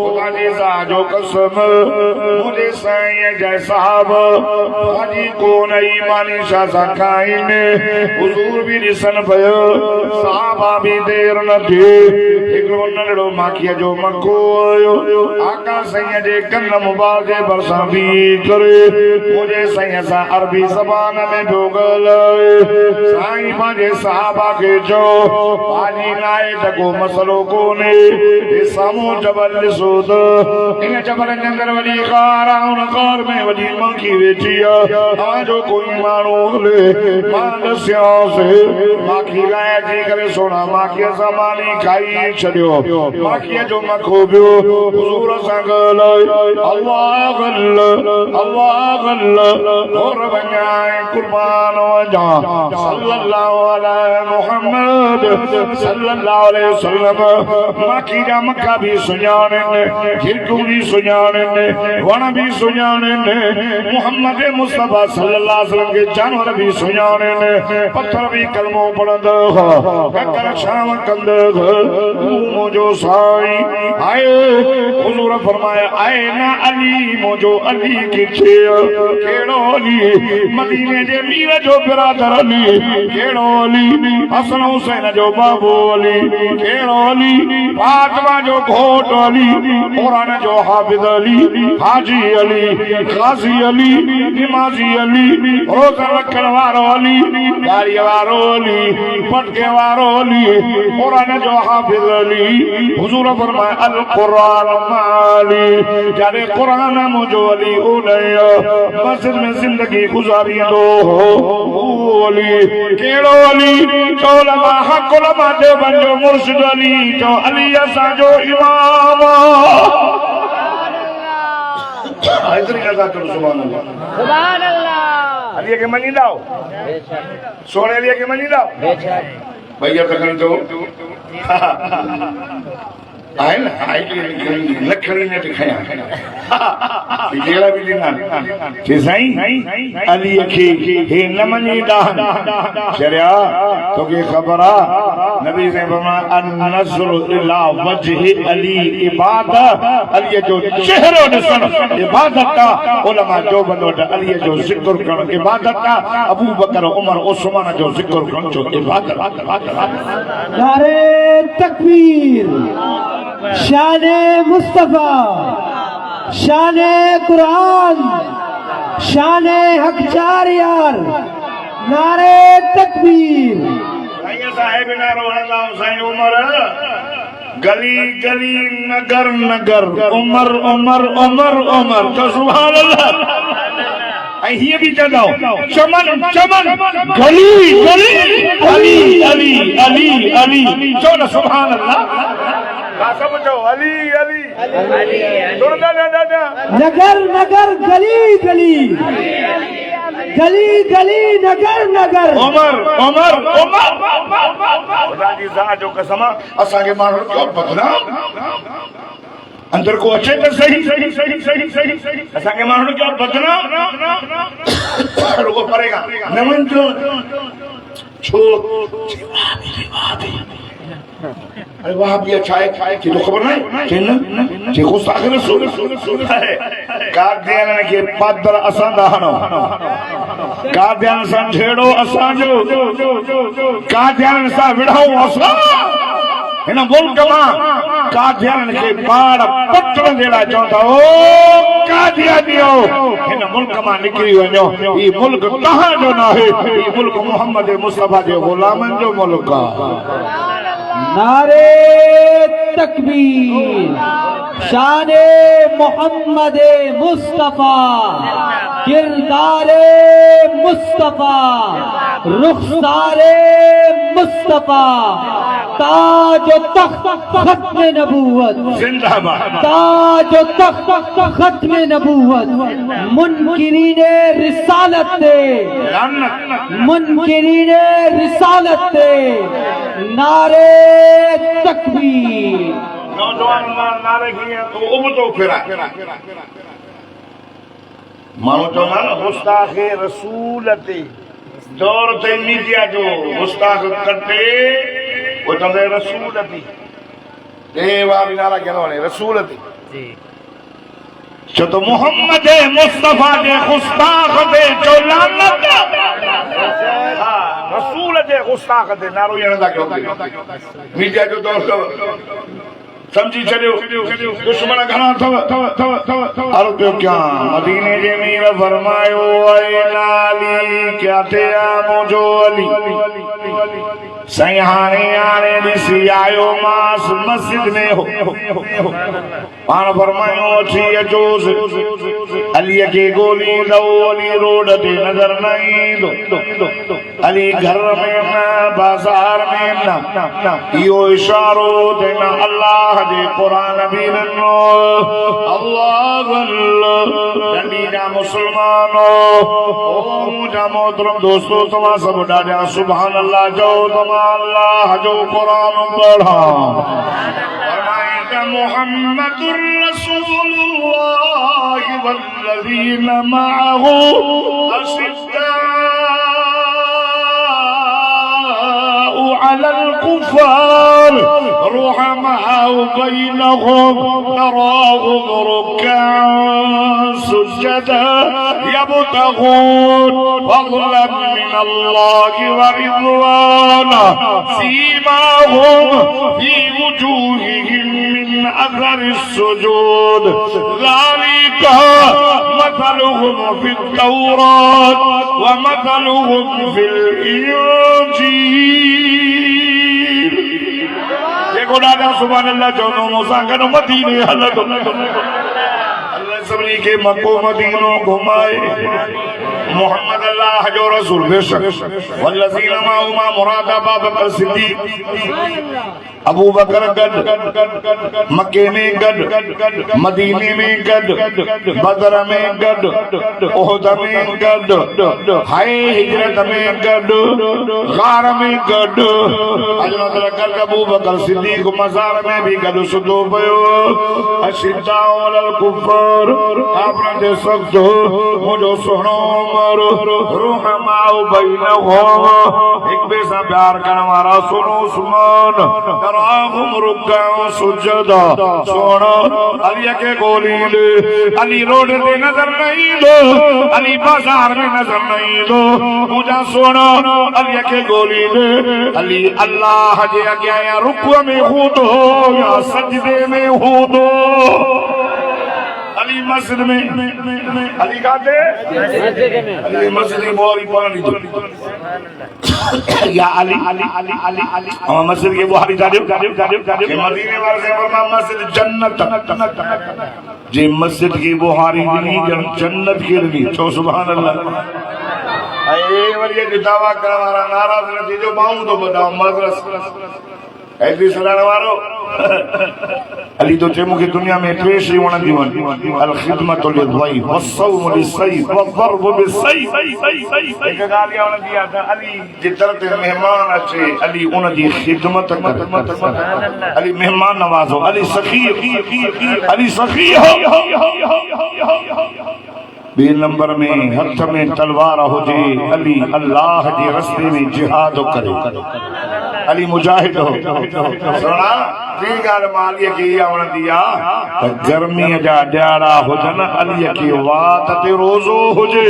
A: खुदा जी साजो कसम मुझे साईं जय साहब भाजी कोन ई मानी शा सा खाईने हुजूर भी ॾिसन पयो साहबा भी देर न थी हिकिड़ो नंढड़ो माखीअ जो मखो आयो आका साईं जे कन मुबारक जे भरसां भी करे मुझे साईं सां अरबी ज़बान में पियो ॻाल्हाए साईं पंहिंजे साहबा खे चयो भाॼी नाहे त को मसलो कोन्हे हे साम्हूं जबल ॾिसो त इन जबल जे अंदरि वॾी कार आहे उन कार में वॾी माखी वेठी आहे तव्हांजो कोई माण्हू हले मां ॾसियांसि माखी गाए थी करे सोना माखीअ सां मानी खाई छॾियो माखीअ जो मखो पियो हुजूर सां ॻाल्हाए अल्लाह और वञाए कुर्बान वञा सल्लल्लाहु अलैहि मुहम्मद सल्लल्लाहु अलैहि वसल्लम माखी जा मखा भी सुञाणनि झिरकूं भी सुञाणनि वण भी सुञाणनि मुहम्मद मुस्तफा सल्लल्लाहु अलैहि वसल्लम के जानवर भी सुञाणनि पत्थर भी कलमो पढ़ंदो ककर शाम कंदो मुझो साईं आए हुजूर फरमाया आए ना अली मुझो अली किथे केड़ो अली मदीने जे मीर जो बिरादर अली केड़ो अली हसन हुसैन जो बाबू अली केड़ो अली फातिमा जो घोट अली कुरान जो हाफिज अली हाजी अली गाजी अली नमाजी अली रोज़ा रखण वारो अली गाड़ी वारो अली पटके वारो अली कुरान जो हाफिज अली हुजूर फरमाया अल कुरान माली जारे कुरान मुझो अली उनया मस्जिद में जिंदगी गुजारिंदो हो अली केड़ो अली चौलमा हक उलमा दे बंजो मुर्शिद अली जो अली असांजो इमाम इतनी अदा करो सुभान अल्लाह
B: सुभान अल्लाह
A: अली के मनींदा सोने अली के मनींदा भैया तकन तो आए ना आए के लखड़ी ने दिखाया जेड़ा भी लेना जे साईं अली के हे न मनी दान शरिया तो के खबरा नबी ने फरमाया अन नज़र इला वजह अली इबादत अली जो चेहरो ॾिसण इबादत का उलमा जो बंदो अली जो जिक्र करण इबादत का अबू बकर उमर उस्मान जो जिक्र करण जो इबादत
C: नारे तकबीर शाने मुस्तफा शाने कुरान शाने हक चार यार नारे तकबीर
A: साईं साहिब नारो हलाओ साईं उमर गली गली नगर नगर उमर उमर उमर उमर तो सुभान अल्लाह आई ही भी चलाओ चमन चमन गली गली अली अली अली अली चलो सुभान अल्लाह सब जो अली अली
C: नगर नगर गली गली गली गली नगर नगर
A: उमर उमर उमर खुदा जी ज़ात जो कसम असां के माण्हू क्यों बदनाम अंदर को अचे तो सही सही सही सही सही सही असां के माण्हू क्यों बदनाम रुको पड़ेगा नमन जो छो अरे वहां भी अच्छा है कि तो खबर नहीं चेन जे को सागर सुन है कादियान के पादर असां दाहनो कादियान सां छेड़ो असां जो कादियान सां विढ़ाऊं असां हिन मुल्क मां कादियान के पाड़ पटण जेड़ा चवंदा ओ कादियानियो हिन मुल्क मां निकरी वञो ई मुल्क कहां जो ना है ई मुल्क मोहम्मद मुस्तफा जे गुलामन जो मुल्क आहे
C: नारे तकबीर शाने मोहम्मद मुस्तफा किरदारे मुस्तफा रुखसारे मुस्तफा ताज तख्त खत्म नबूवत,
A: जिंदाबाद।
C: ताज तख्त खत्म नबूवत, मुनकिरीने रिसालत दे, मुनकिरीने रिसालत दे, नारे तकबीर।
A: नौजवान नारे किए तो उबतो फिरा मानो तो ना गुस्ताखे रसूल ते दौर ते मीडिया जो गुस्ताख करते वो तो रसूल थी ए वाली नारा क्या वाले रसूल थी
B: जी
A: जो तो मोहम्मद मुस्तफा दे गुस्ताख दे जो लानत हां रसूल दे गुस्ताख दे नारो ये ना क्यों मीडिया जो दौर समझी चलो दुश्मन घना अर्थ क्या मदीने जे मीर फरमायो ऐ लाली क्या थे मुझो अली सयाने आने दिसी आयो मास मस्जिद में हो पान फरमायो थी अजोस अली के गोली दो अली रोड ते नजर नहीं दो अली घर में ना बाजार में ना यो इशारो देना अल्लाह दे कुरान भी नो अल्लाह अल्लाह नबीना मुसलमानो ओ मुझा मोहतरम दोस्तों तमा सब डाजा सुभान अल्लाह जो तमा अल्लाह जो कुरान पढ़ा फरमाया मुहम्मदुर रसूलुल्लाह वल्लज़ीना मअहू अशिद्दाउ अलल कुफ़ार रुहमाउ बैनहुम तराहुम रुक्कान सुज्जदा यबतगून फضلا من الله ورضوانا सीमाहुम في وجوههم من أثر السجود ذلك مثلهم في التوراة ومثلهم في الإنجيل देखो दादा सुभान अल्लाह जो मुसांगन मदीने हलत अल्लाह सबनी के मक्को मदीनो घुमाए मोहम्मद अल्लाह जो रसूल बेशक वल्लज़ीना माहुमा मुराद अबू बकर सिद्दीक अबू बकर गड मक्के में गड मदीने में गड बदर में गड उहद में गड हाय हिजरत में गड गार में गड हजरत अबू बकर सिद्दीक मजार में भी गड सुदो पयो अशिद्दाउ अलल कुफ़ार आपने दे सकतो मुझो सुनो मरो रुहमाउ बैनहुम एक बेसा प्यार करने वाला सुनो उस्मान तराहुम रुक्कान सुज्जदा सुनो अली के गोली ले अली रोड पे नजर नहीं दो अली बाजार में नजर नहीं दो मुझा सुनो अली के गोली ले अली अल्लाह जे आज्ञा या रुकू में हो दो या सजदे में हो दो अली मस्जिद में अली काते अली मस्जिद की बुहारी पानी दो या अली अली अली अली अली हम मस्जिद की बुहारी जादे के मदीने वाले से फरमा मस्जिद जन्नत जे मस्जिद की बुहारी नहीं जन्नत की नहीं तो सुभान अल्लाह ए वरिए दावा करने वाला नाराज नहीं जो बाऊ तो बताओ मद्रसा ऐसी सुनाने वालों अली तो चेमू की दुनिया में ट्रेश ही होना जीवन अल खिदमत लिद्वाई वस्सौम लिस्सैफ वद्दर्ब बिस्सैफ एक गालियां होना दिया था अली जितरत मेहमान अच्छे अली उन दी खिदमत कर अली मेहमान नवाजो अली सखी हो बे नंबर में हथ में तलवार हो जे अली अल्लाह के रास्ते में जिहाद करे अली मुजाहिद हो सुना ती गाल मालिया की आवण दिया त गर्मी जा ड्याड़ा हुजन अली की वात ते रोजो हुजे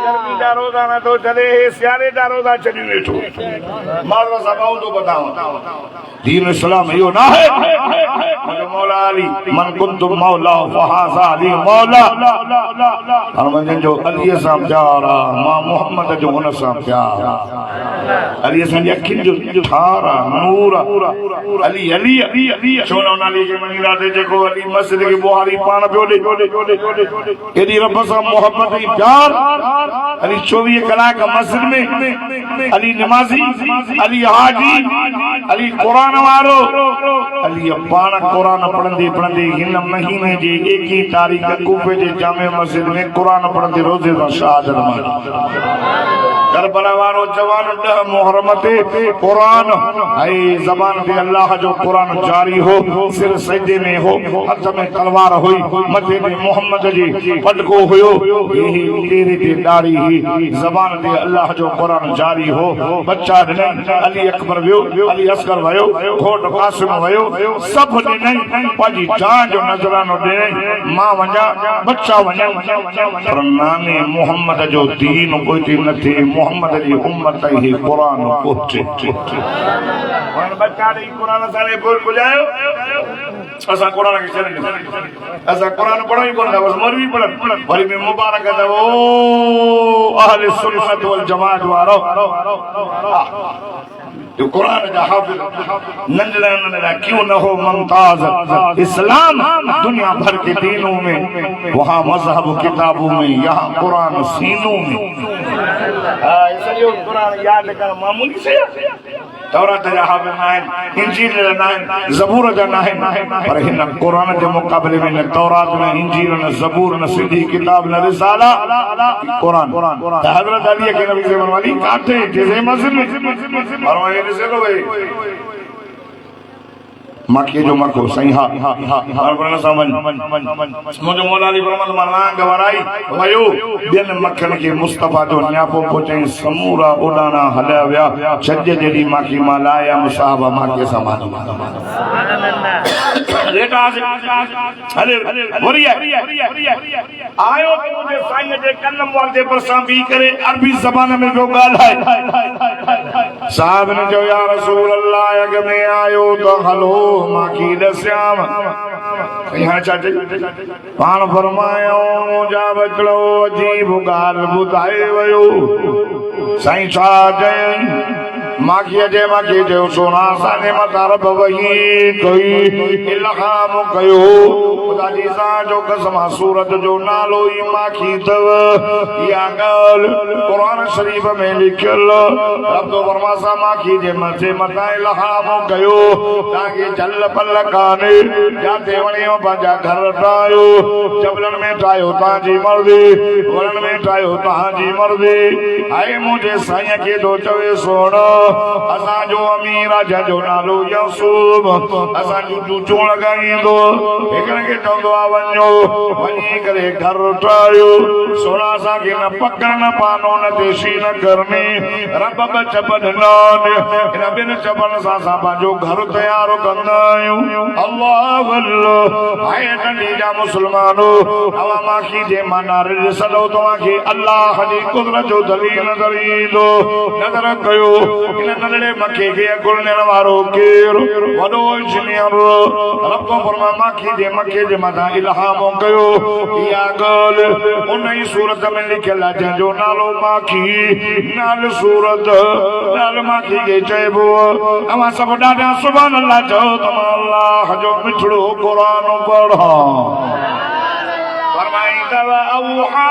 A: गर्मी जा रोजा ना तो चले सियारे जा रोजा चली वेठो मारो सबाऊ तो बताओ दीन इस्लाम यो ना है मौला अली मन कुंतुम मौला फहाजा अली मौला हरमन जो अली सा प्यारा मां मोहम्मद जो उन सा प्यारा अली सा यकीन जो थारा नूर अली अली अली अली सोना नाली के मनीरा दे जो अली मस्जिद की बुहारी पान पियो दे एदी रब सा मोहब्बत ही प्यार अली 24 कलाक मस्जिद में, अली नमाजी, अली हाजी, अली कुरान वारो, अली पाण कुरान पढ़ंदे पढ़ंदे हिन महीने जी 21 तारीख़ कूफे जे जामे मस्जिद में कुरान पढ़ंदे रोज़े सां शहादत मानी। करबला वारो जवान 10 मुहर्रम ते कुरान ऐं ज़बान ते अल्लाह जो कुरान जारी हो, सिर सजदे में हो, हथ में तलवार हुई, मथे में मोहम्मद जी पटको हुयो, तेरे ते दाढ़ी ही, ज़बान ते अल्लाह जो कुरान जारी हो। बच्चा ॾिनई, अली अकबर वियो, अली असगर वियो, घोट कासिम वियो, सभु ॾिनई, पंहिंजी जान जो नज़रानो ॾिनई, मां वञा, बच्चा वञनि, पर नाने मोहम्मद जो दीन कोई न थे, मोहम्मद जी उम्मत ही कुरान पहुचे। बच्चा ॾेई कुरान सां बुझायो, असां कुरान खे छॾे, असां कुरान पढ़ो ई कोन था, बसि मौलवी पढ़नि, वरी में मुबारक अथव ओ अहले सुन्नत वल जमात वारो, जो कुरान जा हाफ़िज़ नंढड़ा नंढड़ा क्यों न हो मुमताज, इस्लाम दुनिया भर के दीनों में, वहाँ मजहब किताबों में, यहाँ कुरान सीनों में। इसलिए कुरान याद कर मामूली से तौरात जा हाफ़िज़ नाहिन, इंजील जा नाहिन, ज़बूर जा नाहिन, पर हिन कुरान जे मुक़ाबले में न तौरात में इंजील न ज़बूर न सिंधी किताब न रिसाला कुरान। त हज़रत अली के नबी से वाली काथे जे मस्जिद में और वही से लो वे मक्के जो मको सही हा और बरन समझ मुझे मौला अली फरमान माना गवराई वयो बिन मक्खन के मुस्तफा जो न्यापो पोचे समूरा उडाना हल्या विया छज जेडी माकी मालाया मुसाहबा माके समान रेटा हले वरिया आयो तो मुझे साईं जे कलम वाल जे परसा भी करे अरबी जबान में जो गाल है साहब ने जो या रसूल अल्लाह अग में आयो तो हलो माकी दस्याम यहाँ चाचे पान फरमायो जा बचड़ो अजीब गाल बुधाए वयो साईं छा जय माखी जे माखी जो सोना साने मतारब वही कोई इल्हाम कयो खुदा जी सा जो कसम सूरत जो नालो ई माखी तव या गाल कुरान शरीफ में लिखल रब तो फरमासा माखी जे मथे मथा इल्हाम कयो ताकि जल पल काने जाते वणियो पंहिंजा घर ठाहियो जबलन में ठाहियो तव्हांजी मर्ज़ी वरन में ठाहियो तव्हांजी मर्ज़ी आए मुंहिंजे साईं खे थो चवे सोना असां जो अमीर आहे जो नालो यूसुफ असां जो टूचूं लॻाईंदो हिकिड़े खे चवंदो आहे वञो वञी करे घर ठाहियो सोना असांखे न पकड़ न पानो न देशी न करनी रब ॿ चप ॾिना हिन ॿिनि चपनि सां असां पंहिंजो घर तयारु कंदा आहियूं अल्लाह अल्लाह हाय नंढी जा मुस्लमानो हवा माखी जे माना ॾिसंदो तव्हांखे अल्लाह जी कुदरत जो दलील नज़र ईंदो नज़र कयो हिन नंढड़े मखे खे अकुल ॾियण वारो केरु वॾो इंजीनियर रब फरमा माखी जे मखे जे मथां इल्हाम कयो इहा ॻाल्हि उन ई सूरत में लिखियल आहे जंहिंजो नालो माखी नाल सूरत नाल माखी खे चइबो अवां सभु ॾाढा सुभान अल्लाह चओ त मां अल्लाह जो मिठड़ो क़ुरान पढ़ा फरमाईंदव औहा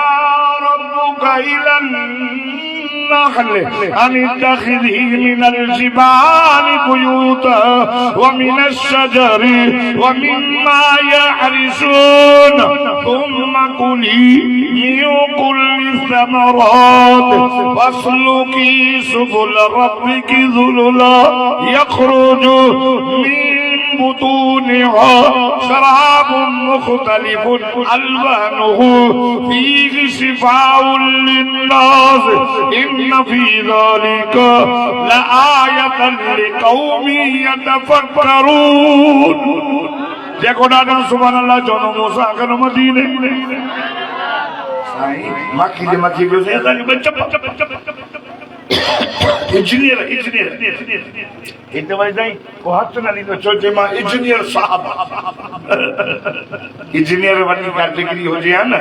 A: रब्बुका इलन النخل أن اتخذي من الجبال بيوتا ومن الشجر ومما يعرشون ثم كلي من كل الثمرات فاسلكي سبل ربك ذللا يخرج من بطونها شراب مختلف ألوانه فيه شفاء للناس إن في ذلك لآية لقوم يتفكرون देखो दादा सुभान अल्लाह चवंदो मूंसां अगरि मदीने साईं माखी जे मथे वियो से असांखे इंजीनियर हिते वरी साईं को हथ न ॾींदो छो चए मां इंजीनियर साहब इंजीनियर वॾी का डिग्री हुजे हा न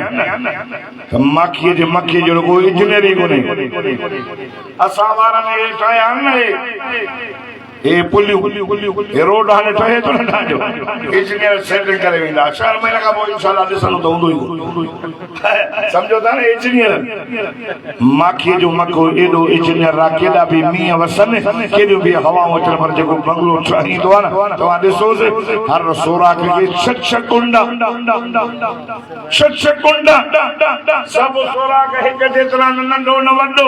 A: त माखीअ जे मखे जो को इंजीनियर ई कोन्हे असां वारनि ठाहिया न ए पुलियूं ए रोड हाणे ठहे थो न तव्हांजो इंजीनियर सेटल करे वेंदा 4 महीना खां पोइ इंशाल्लाह ॾिसणो त हूंदो ई सम्झो था न इंजीनियर माखीअ जो मको एॾो इंजीनियर रा केॾा बि मींहं वसनि केॾियूं बि हवाऊं अचनि पर जेको बंगलो ठाहींदो आहे न तव्हां ॾिसोसि हर सोराख खे 6 कुंडा सभु सोराख हिक जेतिरा नंढो न वॾो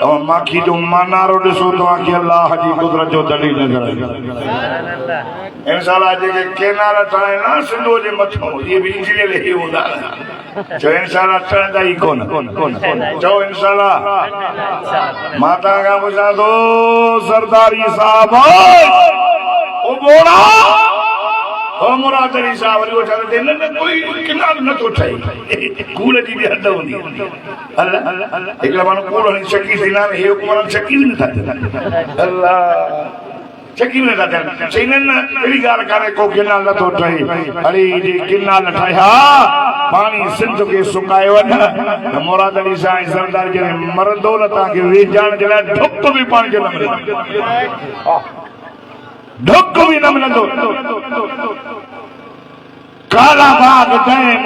A: तव्हां माखी जो मानारो ॾिसो तव्हांखे अलाह जी कुदरत जो दलील नज़र इंशाल्लाह जेके केनाल ठाहे न सिंधो जे मथां इहे बि इंजीनियर ई हूंदा चओ इंशाल्लाह ठहंदा ई कोन चओ इंशाल्लाह मां तव्हां खां पुछां थो सरदारी साहब ओ बोड़ा ओ मुरादरी साहब वरी उहो चवंदो न कोई किनारो नथो ठहे कूड़ जी बि हद हूंदी हिकिड़ा माण्हू कूड़ हणी चकी थींदा आहिनि हे हुकूमत चकी बि नथा थियनि अल्लाह चकी में था थियनि चईंदा आहिनि न अहिड़ी ॻाल्हि कान्हे को किनाल नथो ठहे अरे जे किनाल ठाहिया पाणी सिंध खे सुकायो न मुराद अली साईं सरदार जॾहिं मरंदो न तव्हांखे वेझाइण जे लाइ ढुक बि पाण खे न मिलंदो ढुक बि न मिलंदो काला बाग डैम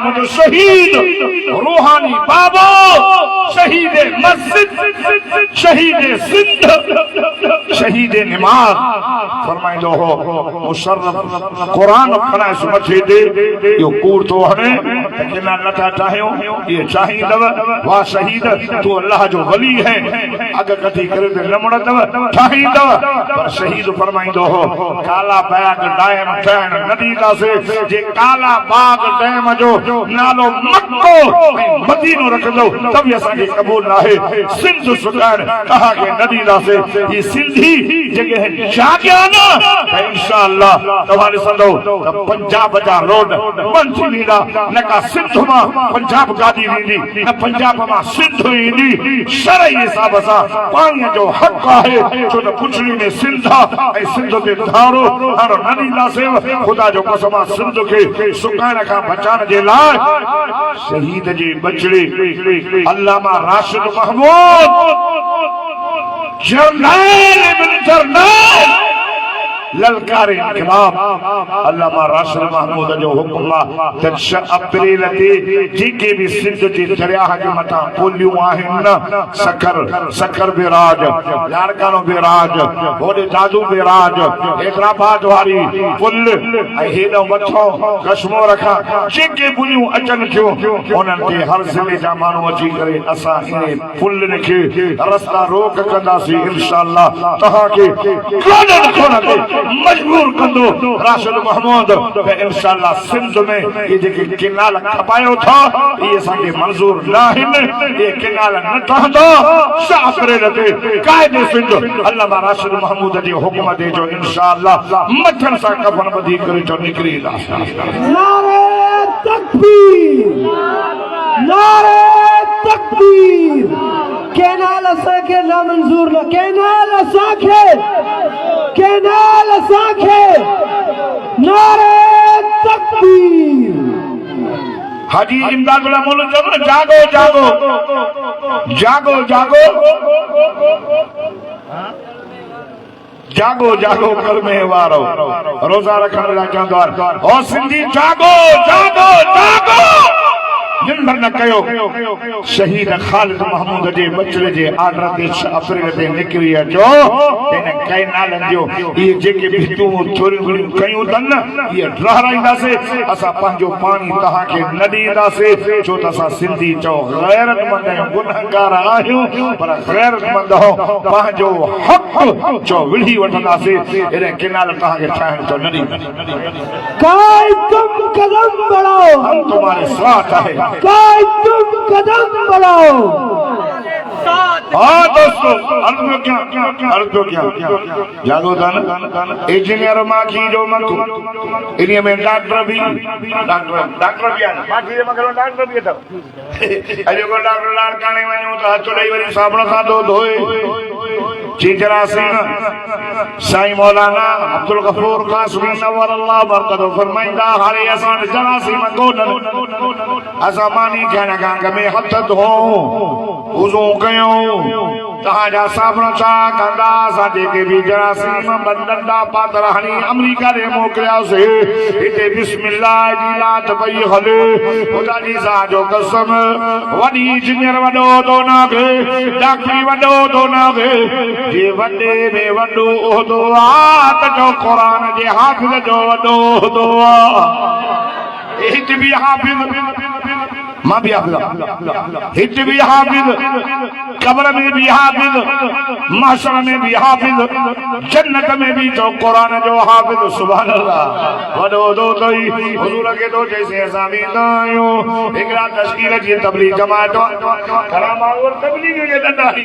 A: मुझे शहीद रूहानी बाबो शहीद मस्जिद शहीद सिंध शहीद नमाज फरमाइंदो हो मुशर्रफ कुरान खणाए सुमथे दे यो कूड़ तो हणे किना नथा ठाहियो ये चाहींदव वाह शहीद तू अल्लाह जो वली है अग कथी करे ते न मुड़ंदव ठाहींदव पर शहीद फरमाइंदो हो काला बाग डैम ठहण नदी दा जे काला बाग डैम जो नालो मक्को ऐं मदीनो रखंदो तब असांखे क़बूल नाहे सिंध सुकाइण तव्हांखे न ॾींदासीं ही सिंधी जेके जाॻिया न इंशाअल्लाह तव्हां ॾिसंदो त पंजाब जा रोड बंदि थी वेंदा न का सिंध मां पंजाब गाॾी वेंदी न पंजाब मां सिंध ईंदी शरई हिसाब सां पाणीअ जो हक़ आहे छो त पुछड़ी में सिंध ऐं सिंध ते धारो हाणे न ॾींदासीं ख़ुदा जो कसम सिंध खे सुकाइण खां बचाइण जे लाइ शहीद जे बचड़े अल्लामा राशिद महमूद जर्नैल इब्न जर्नैल ललकार इनकलाब अल्लामा राशिद महमूद जो हुक्म त 6 अप्रैल ते जेके भी सिंध जे दरिया जे मथां पुलियूं आहिनि न सखर बेराज लाड़कानो बेराज होॾे दादू बेराज हैदराबाद वारी पुल ऐं हेॾो मथां कश्मीर खां जेके पुलियूं अचनि थियूं उन्हनि ते हर ज़िले जा माण्हू अची करे असां इन पुलनि खे रस्ता रोक कंदासीं इंशाअल्लाह तव्हांखे कोन्हनि मजबूर कंदो राशिद महमूद इंशाअल्लाह सिंध में ये जेके किनाल खपायो था ये असांखे मंज़ूर न आहिनि ये किनाल न ठहंदो 6 अप्रैल ते कायदे सिंध अल्लामा राशिद महमूद जे हुक्म ते जो इंशाअल्लाह मथन सां कफन ॿधी करे जो निकिरी ईंदा
C: नारे तकबीर नारे तकबीर केनाल असांखे न मंज़ूर न केनाल असांखे नारे तकबीर
A: हाजी इमदादुल्लाह मौलवी चवंदो जागो जागो जागो कल में वारो रोजा रखण लाइ चवंदो आहे ओ सिंधी जागो निंबर न कयो शहीद खालिद महमूद जे बचड़े जे आर्डर ते 6 अप्रैल ते निकिरी अचो इन कैनालनि जो ये जेके भी तूं थोरियूं कयूं अथनि ये डहाराईंदासीं असां पंहिंजो पाणी तव्हांखे न ॾींदासीं छो त असां सिंधी चओ गैरतमंद आहियूं गुनहगार आहियूं पर गैरतमंद हो पंहिंजो हक़ चओ विढ़ी वठंदासीं इन कैनाल तव्हांखे ठाहिण चओ न ॾींदासीं
C: तुम कदम बढ़ाओ
A: हम तुम्हारे साथ है
C: तुम कदम बढ़ाओ
A: हाँ दोस्तों अर्ज क्या जागो दान इंजीनियर माखी जो मको इन्हीं में डॉक्टर भी आने माखी जे मको डॉक्टर भी था अजो को डॉक्टर लाड़काने वणो तो हथ ॾेई वरी साबुण सां धोए चीचरा सिंह साईं मौलाना अब्दुल गफूर कासमी नवर अल्लाह बरकत फरमाइंदा हारे असां जरासीम कोन असां मानी खाने खां में हथ धो वुज़ू कयूं तहाजा सामने चा कंदा साडे के भी जरासीम बंदंदा पातरानी अमेरिका रे मोकलिया से इते बिस्मिल्लाह जी लात पई हले खुदा जी साजो कसम वडी इंजीनियर वडो तो ना के डॉक्टरी वडो तो ना के जे वडे में वडो ओदो आ त जो कुरान जे हाफिज जो वडो ओदो आ हित भी हाफिज मां भी हाफिज हित भी हाफिज कब्र में भी हाफिज महशर में भी हाफिज जन्नत में भी तो कुरान जो हाफिज सुभान अल्लाह वडो दो तई हुजूर के तो जैसे असामी दायो एकरा तशकील जी तबलीग जमात करामा और तबलीग के दंडारी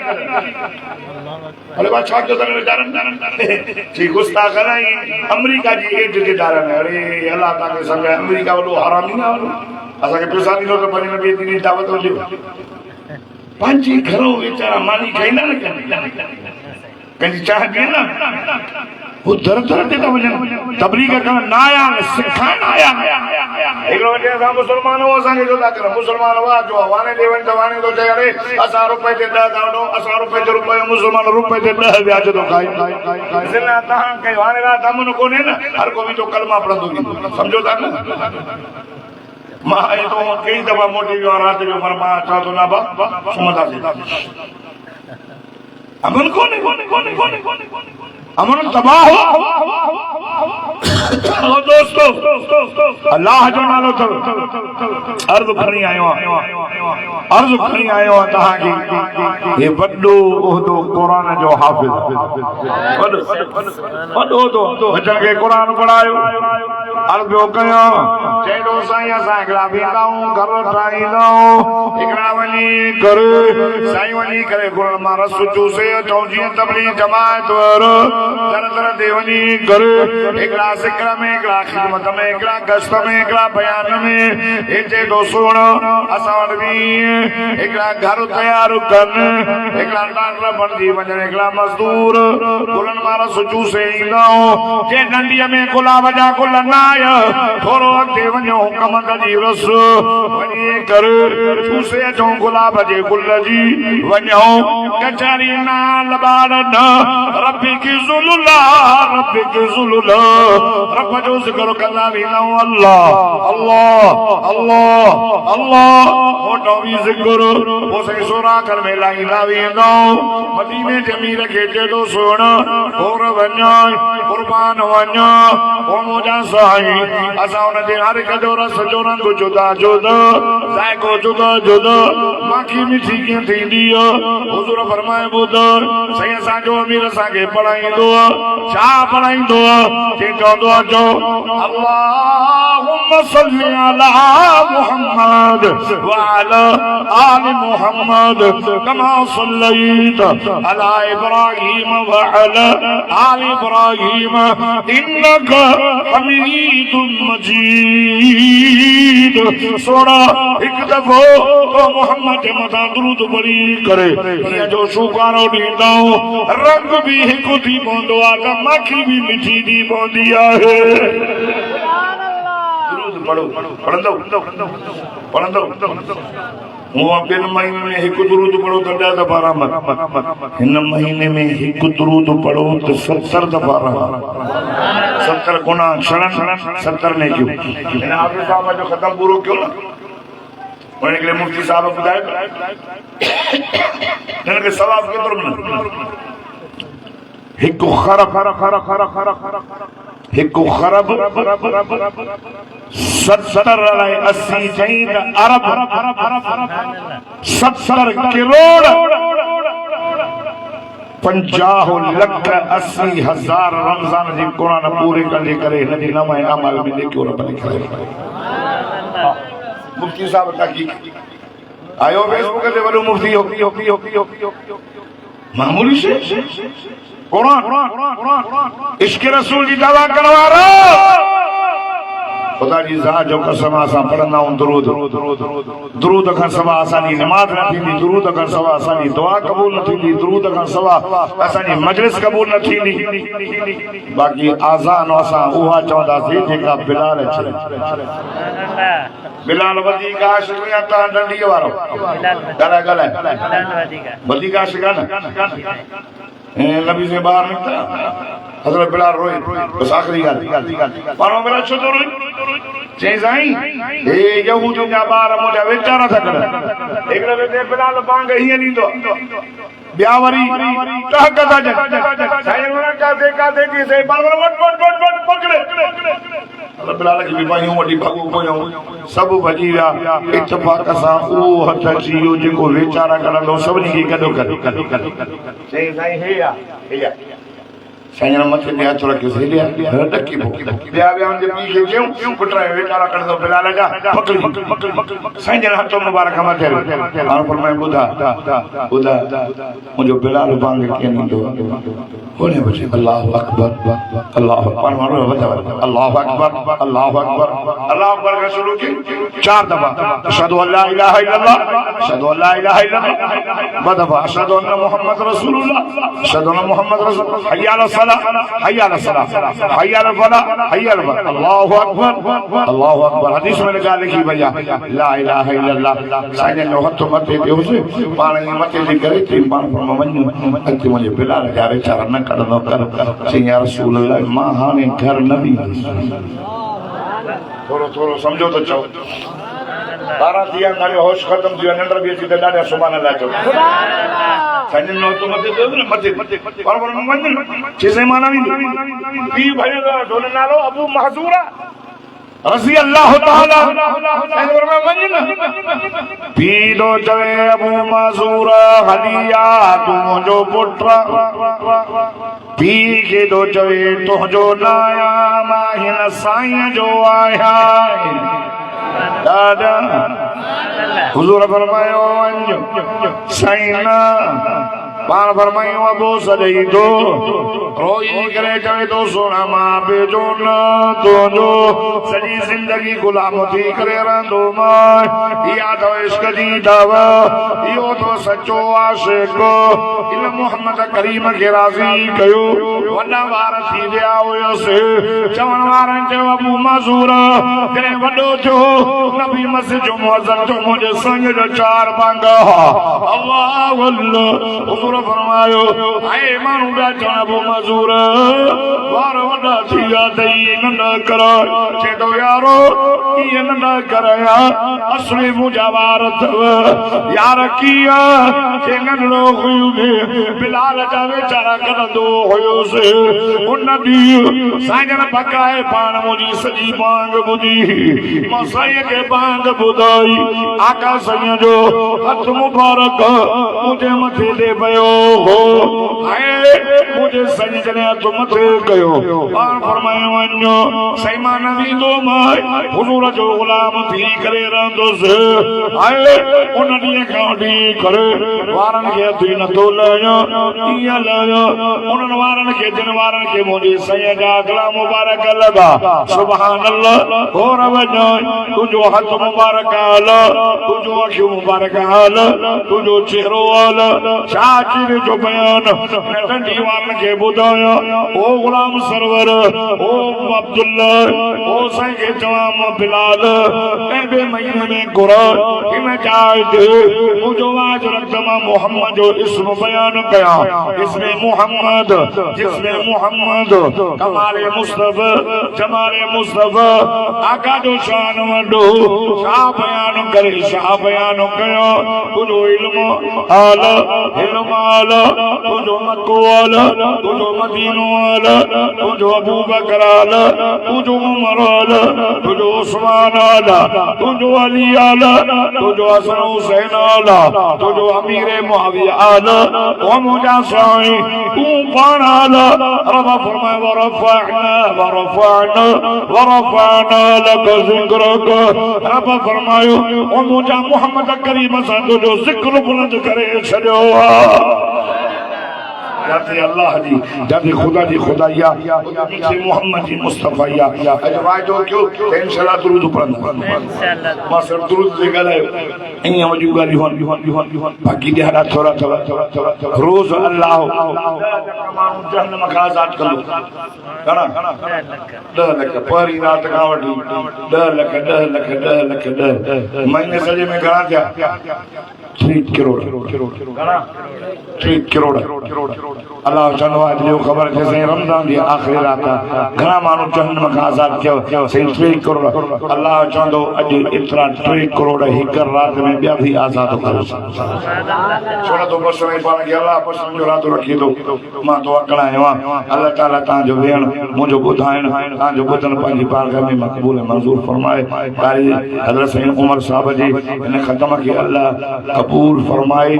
A: अरे बात छाक जो तने दारन जी गुस्ताख नहीं अमेरिका जी एड के दारन अरे अल्लाह ताला के संग अमेरिका वालो हरामी ना वालो असा के पैसा दिलो तो बने नबी दी दावत हो पांची घरों बेचारा मानी खाइना न कंजी चाह दे ना वो दर दर देता वजन तबलीग का ना आया सिखाना आया एकलो जे सा मुसलमान हो संगे जो कर मुसलमान वा जो वाने देवन दवाने तो अरे 1000 रुपए दे दाडो 1000 रुपए दे रुपए मुसलमान रुपए दे 10 ब्याज तो खाई इसने आता के वाने रा तमन कोने ना हर को भी तो कलमा पढ़दो समझो था ना मां ये तो कई दफा मोटी जो रात जो फरमा था तो ना बा सुमदा से अमन कोने अमन तबाह हो दोस्तों अल्लाह जो नालो तो अर्ज खणी आयो तहां की ये वड्डो ओहदो कुरान जो हाफिज वड्डो तो बचन के कुरान पढ़ायो अर्ज कयो चेडो साईं असा एकला बींदाऊं घर ठाईंदाऊं एकला वनी कर साईं वनी करे कुरान मारा सुचू से चौजी तबलीग जमात वर दर दर देवनी कर एकला सिक्र में एकला खिदमत में एकला गश्त में एकला बयान में एचे दो सुण असा वट भी एकला घर तैयार कर एकला डांडर बंदी वजन एकला मजदूर गुलन मारा सुचू से ईंदाऊं जे नंडीअ में गुलाब जा गुल न आया थोरो अॻिते वञो हुकम कजी रस वञी कर चूसे अचो गुलाब जे गुल जी वञो कचहरी नाल ॿारन रबी की ज़ुलुला रब जो ज़िक्र कंदा वेंदाऊं अल्लाह अल्लाह अल्लाह अल्लाह ओटो भी ज़िक्र ओसे सोरा कर में लाईंदा वेंदाऊं मदीने जमीर खे जेॾो सुण और वञो कुर्बान वञो ओ मुंहिंजा साईं असां हुन जे हर हिक जो रस जो रंग जुदा जुदा ज़ाइक़ो जुदा जुदा माखी मिठी कीअं थींदी हुज़ूर फरमाए ॿुध साईं असांजो अमीर असांखे पढ़ाईंदो छा पढ़ाईंदो चई चवंदो अचो अल्लाहुम्मा सल्ली अला मुहम्मद व अला आलि मुहम्मद कमा सल्लैत अला इब्राहीम व अला आलि इब्राहीम इन्नका हमीदुम मजीद सोना एक दफो तो मोहम्मद के मथा दुरूद पढ़ी करे ये जो शुक्रानो ॾींदाऊं रंग भी एक थी पवंदो आहे त माखी भी मिठी थी पवंदी आहे दुरूद पढ़ो पढ़ंदो हुआ ॿिनि महीने में हिकु दुरूद पढ़ो त 10 दफ़ा रहमत हिन महीने में हिकु दुरूद पढ़ो त 70 दफ़ा रहमत 70 गुना क्षणन 70 ने क्यों इन हाफ़िज़ साहब जो ख़त्म पूरो क्यों न उन्हनि के मुफ्ती साहब ॿुधायो हिन खे सवाब केतिरो मिलंदो हिकु ख़रब 70 चई त अरब 70 करोड़ 50 लख 80 हज़ार रमज़ान जी कुरान पूरे करने करे हिन जी नमाए अमल में देखो रब लिखाए मुफ्ती साहब ताकी आयो फेसबुक ते वॾो मुफ्ती हो मामूली से कुरान इश्क रसूल जी दावा करवारो खुदा जी ज़ात जो कसम असां पढ़ंदा आहियूं दुरूद खां सवा असांजी नमाज़ न थींदी दुरूद खां सवा असांजी दुआ क़बूल न थींदी दुरूद खां सवा असांजी मजलिस क़बूल न थींदी बाक़ी आज़ान असां उहा चवंदासीं जेका बिलाल चई बिलाल वधीक आशिक़ या ता डंडी वारो गला वधीक आशिक़ न नबी से बाहर निकता हज़रत बिलाल रोए बस आखिरी ॻाल्हि पाणो बिलाल छो थो रोए चई साईं हे यहूदियुनि जा ॿार मुंहिंजा वीचारा था करनि हिकिड़े वेले बिलाल बांग हीअं ॾींदो ॿिया वरी टहक था ॾियनि साईं काथे काथे की साईं वट पकड़े बिलाल खे बि पायूं वठी भाॻो पयूं सभु भॼी विया इत्तफ़ाक़ सां उहो हथ अची वियो जेको वीचारा करंदो सभिनी खे गॾो गॾु चई साईं हे आहे साईं मथे में हथ रखियो ॾकी ॿिया हुनजे पीउ खे चयूं पुट वीचारा करंदो बिलाल जा पकड़ी साईं जन हथ मुबारक मथे हाणे फरमाए ॿुधा मुंहिंजो बिलाल बांग कीअं ॾींदो होने बचे अल्लाहु अकबर अल्लाहु अकबर अल्लाहु अकबर अल्लाहु अकबर अल्लाहु अकबर का शुरू की 4 दफा अशहदु अल्ला इलाहा इल्लल्लाह अशहदु अल्ला इलाहा इल्लल्लाह ब दफा अशहदु अन्ना मुहम्मद रसूलुल्लाह अशहदु अन्ना मुहम्मद रसूल हय्या अला सलाह हय्या अला सलाह हय्या अला फलाह हय्या अला अल्लाहु अकबर हदीस में लिखी भैया ला इलाहा इल्लल्लाह साईं जो हथ मथे ते हुजे पाण मथे ते करे ते पाण वञो अॻिते मुंहिंजे बिलाल जा वीचारा न करंदो कर चई या रसूल अल्लाह मां हाणे घर न ईंदुसि थोरो सम्झो त चओ 12 थी विया हाणे होश ख़तम थी वियो निंड बि अची त ॾाढा सुभाणे अलाह चओ साईं जो हथ मथे ते मथे पर वञ चई मां न वेंदुमि पीउ भॼंदो हुन नालो अबू महज़ूरा रज़ी अल्लाह ताला पीरो चवे अबू महज़ूरा हलिया तुंहिंजो पुट पी खे थो चवे तुंहिंजो न आहियां मां हिन साईं जो आहियां दादा हुज़ूर फरमायो वञ साईं न पाण फरमायूं अबू सॾई थो रोई करे चवे थो सोना मां बेजो न तुंहिंजो सॼी ज़िंदगी गुलाम थी करे रहंदो मां इहा तो इश्क जी दवा इहो तो सचो आशिक़ इन मोहम्मद करीम खे राज़ी कयो वॾा वार थी विया हुयसि चवण वारनि चयो अबू महज़ूर जॾहिं वॾो थियो नबी मस्जिद जो मुअज़्ज़िन जो मुंहिंजे संग जो 4 बांग अल्लाहु अल्लाह फरमायो ऐ माण्हू ॾा चवण अबू महज़ूर वार वॾा थी विया त इहे नंढा कर चए थो यारो कीअं नंढा कराया असली मुंहिंजा वार अथव यार कीअं चए नंढड़ो हुयुसि बिलाल जा वीचारा करंदो हुयुसि उन ॾींहुं साईं जन पकाए पाण मुंहिंजी सॼी बांग ॿुधी मां साईं खे बांग ॿुधाई आका साईं जो हथ मुबारक मुंहिंजे मथे ते पियो मुझे सही जने हथ मथे कयो पाण फरमायो वञो सही मां न वींदो मां हुज़ूर जो गुलाम थी करे रहंदुसि हाय उन ॾींहं खां वठी करे वारनि खे हथ नथो लाहियो ईअं लाहियो उन्हनि वारनि खे जिन वारनि खे मुंहिंजे साईं जा गला मुबारक लॻा सुभान अल्लाह और वञो तुंहिंजो हथ मुबारक हाल तुंहिंजो अखियूं मुबारक हाल तुंहिंजो चेहरो हाल छा जो बयान नंढी वारनि खे ॿुधायो ओ गुलाम सरवर ओ अब्दुल्ला ओ साईं खे चवां बिलाल ऐं ॿिए महीने में घुर हिन जाइ ते मुंहिंजो वाज रख मां मोहम्मद जो इस्म बयान कयां इसमें मोहम्मद जिसमें मोहम्मद कमाले मुस्तफ़ा जमाले मुस्तफ़ा आका जो शान वॾो छा बयान करे छा बयान कयो तुंहिंजो इल्मु हाल तुझो मक्को वाला तुझो मदीनो वाला तुझो अबू बकर वाला तुझो उमर वाला तुझो उस्मान वाला तुझो अली वाला तुझो हसन हुसैन वाला तुझो अमीर मुआविया वाला ओ मुझा साईं तू पाण वाला रब फरमाए वरफाना लक ज़िक्रक रब फरमायो ओ मुझा मोहम्मद करीम सां तुझो ज़िक्र बुलंद करे छॾियो जाते अल्लाह जी जाते खुदा जी खुदाइया से मोहम्मद जी मुस्तफाइया अजवाज जो क्यों इंशाल्लाह दुरूद पढ़ना
B: इंशाल्लाह
A: मां सब दुरूद से गलायो इन वजू गाली होन बाकी दिहाड़ा थोड़ा रोज अल्लाह जहन्नम का आजाद कर लो कना 10 लख परी रात का वठी 10 लख महीने सजे में घणा थिया 3 करोड़ घणा 3 करोड़ अल्लाह चंदो आज जो खबर के सही रमजान दी आखिरी रात घणा मानू जहन्नम का आजाद कियो सही 3 करोड़ अल्लाह चंदो अज इतना 3 करोड़ एक रात में बिया भी आजाद करो छोड़ा तो बस में पाण के अल्लाह बस जो रात रखी दो मां तो अकड़ायो अल्लाह ताला ता जो वेण मुजो बुधायन ता जो बुधन पंजी बारगाह में मकबूल मंजूर फरमाए कारी हजरत सैयद उमर साहब जी इन खत्म के अल्लाह कबूल फरमाए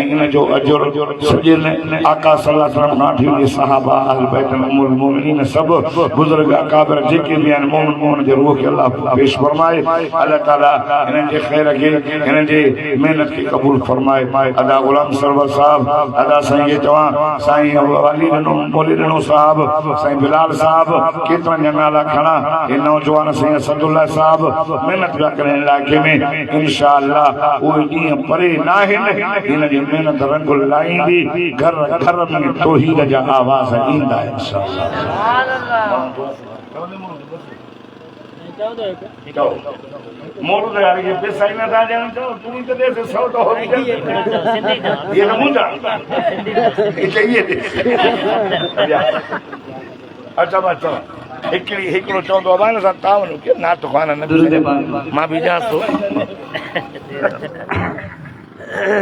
A: इन जो अजर सजिन आका सल्लल्लाहु अलैहि वसल्लम नाठी सहाबा अहल बैत उम्मुल मोमिनीन सब बुजुर्ग अकाबर जेके भी आन मोमिन जे रूह के अल्लाह पेश फरमाए अल्लाह ताला इन जे खैर के इन जे मेहनत के कबूल फरमाए अदा गुलाम सरवर साहब अदा साईं जवा साईं वाली नो मौलवी नो साहब साईं बिलाल साहब केतरा नाला खड़ा ये नौजवान साईं असदुल्लाह साहब मेहनत पिया करें इलाके में इंशाअल्लाह वो ॾींहं परे न आहिनि इन जी मेहनत रंग लाईंदी घर घर में तौहीद जा आवाज़ ईंदा मोरू तो यार ये पैसा ही ना था जान तो तुम तो दे से 100 तो हो गया ये ना मुंडा ये चाहिए अच्छा बच्चा हिकिड़ो चवंदो आहे न असां तावनो के नात खाना न मां बि ॼाण थो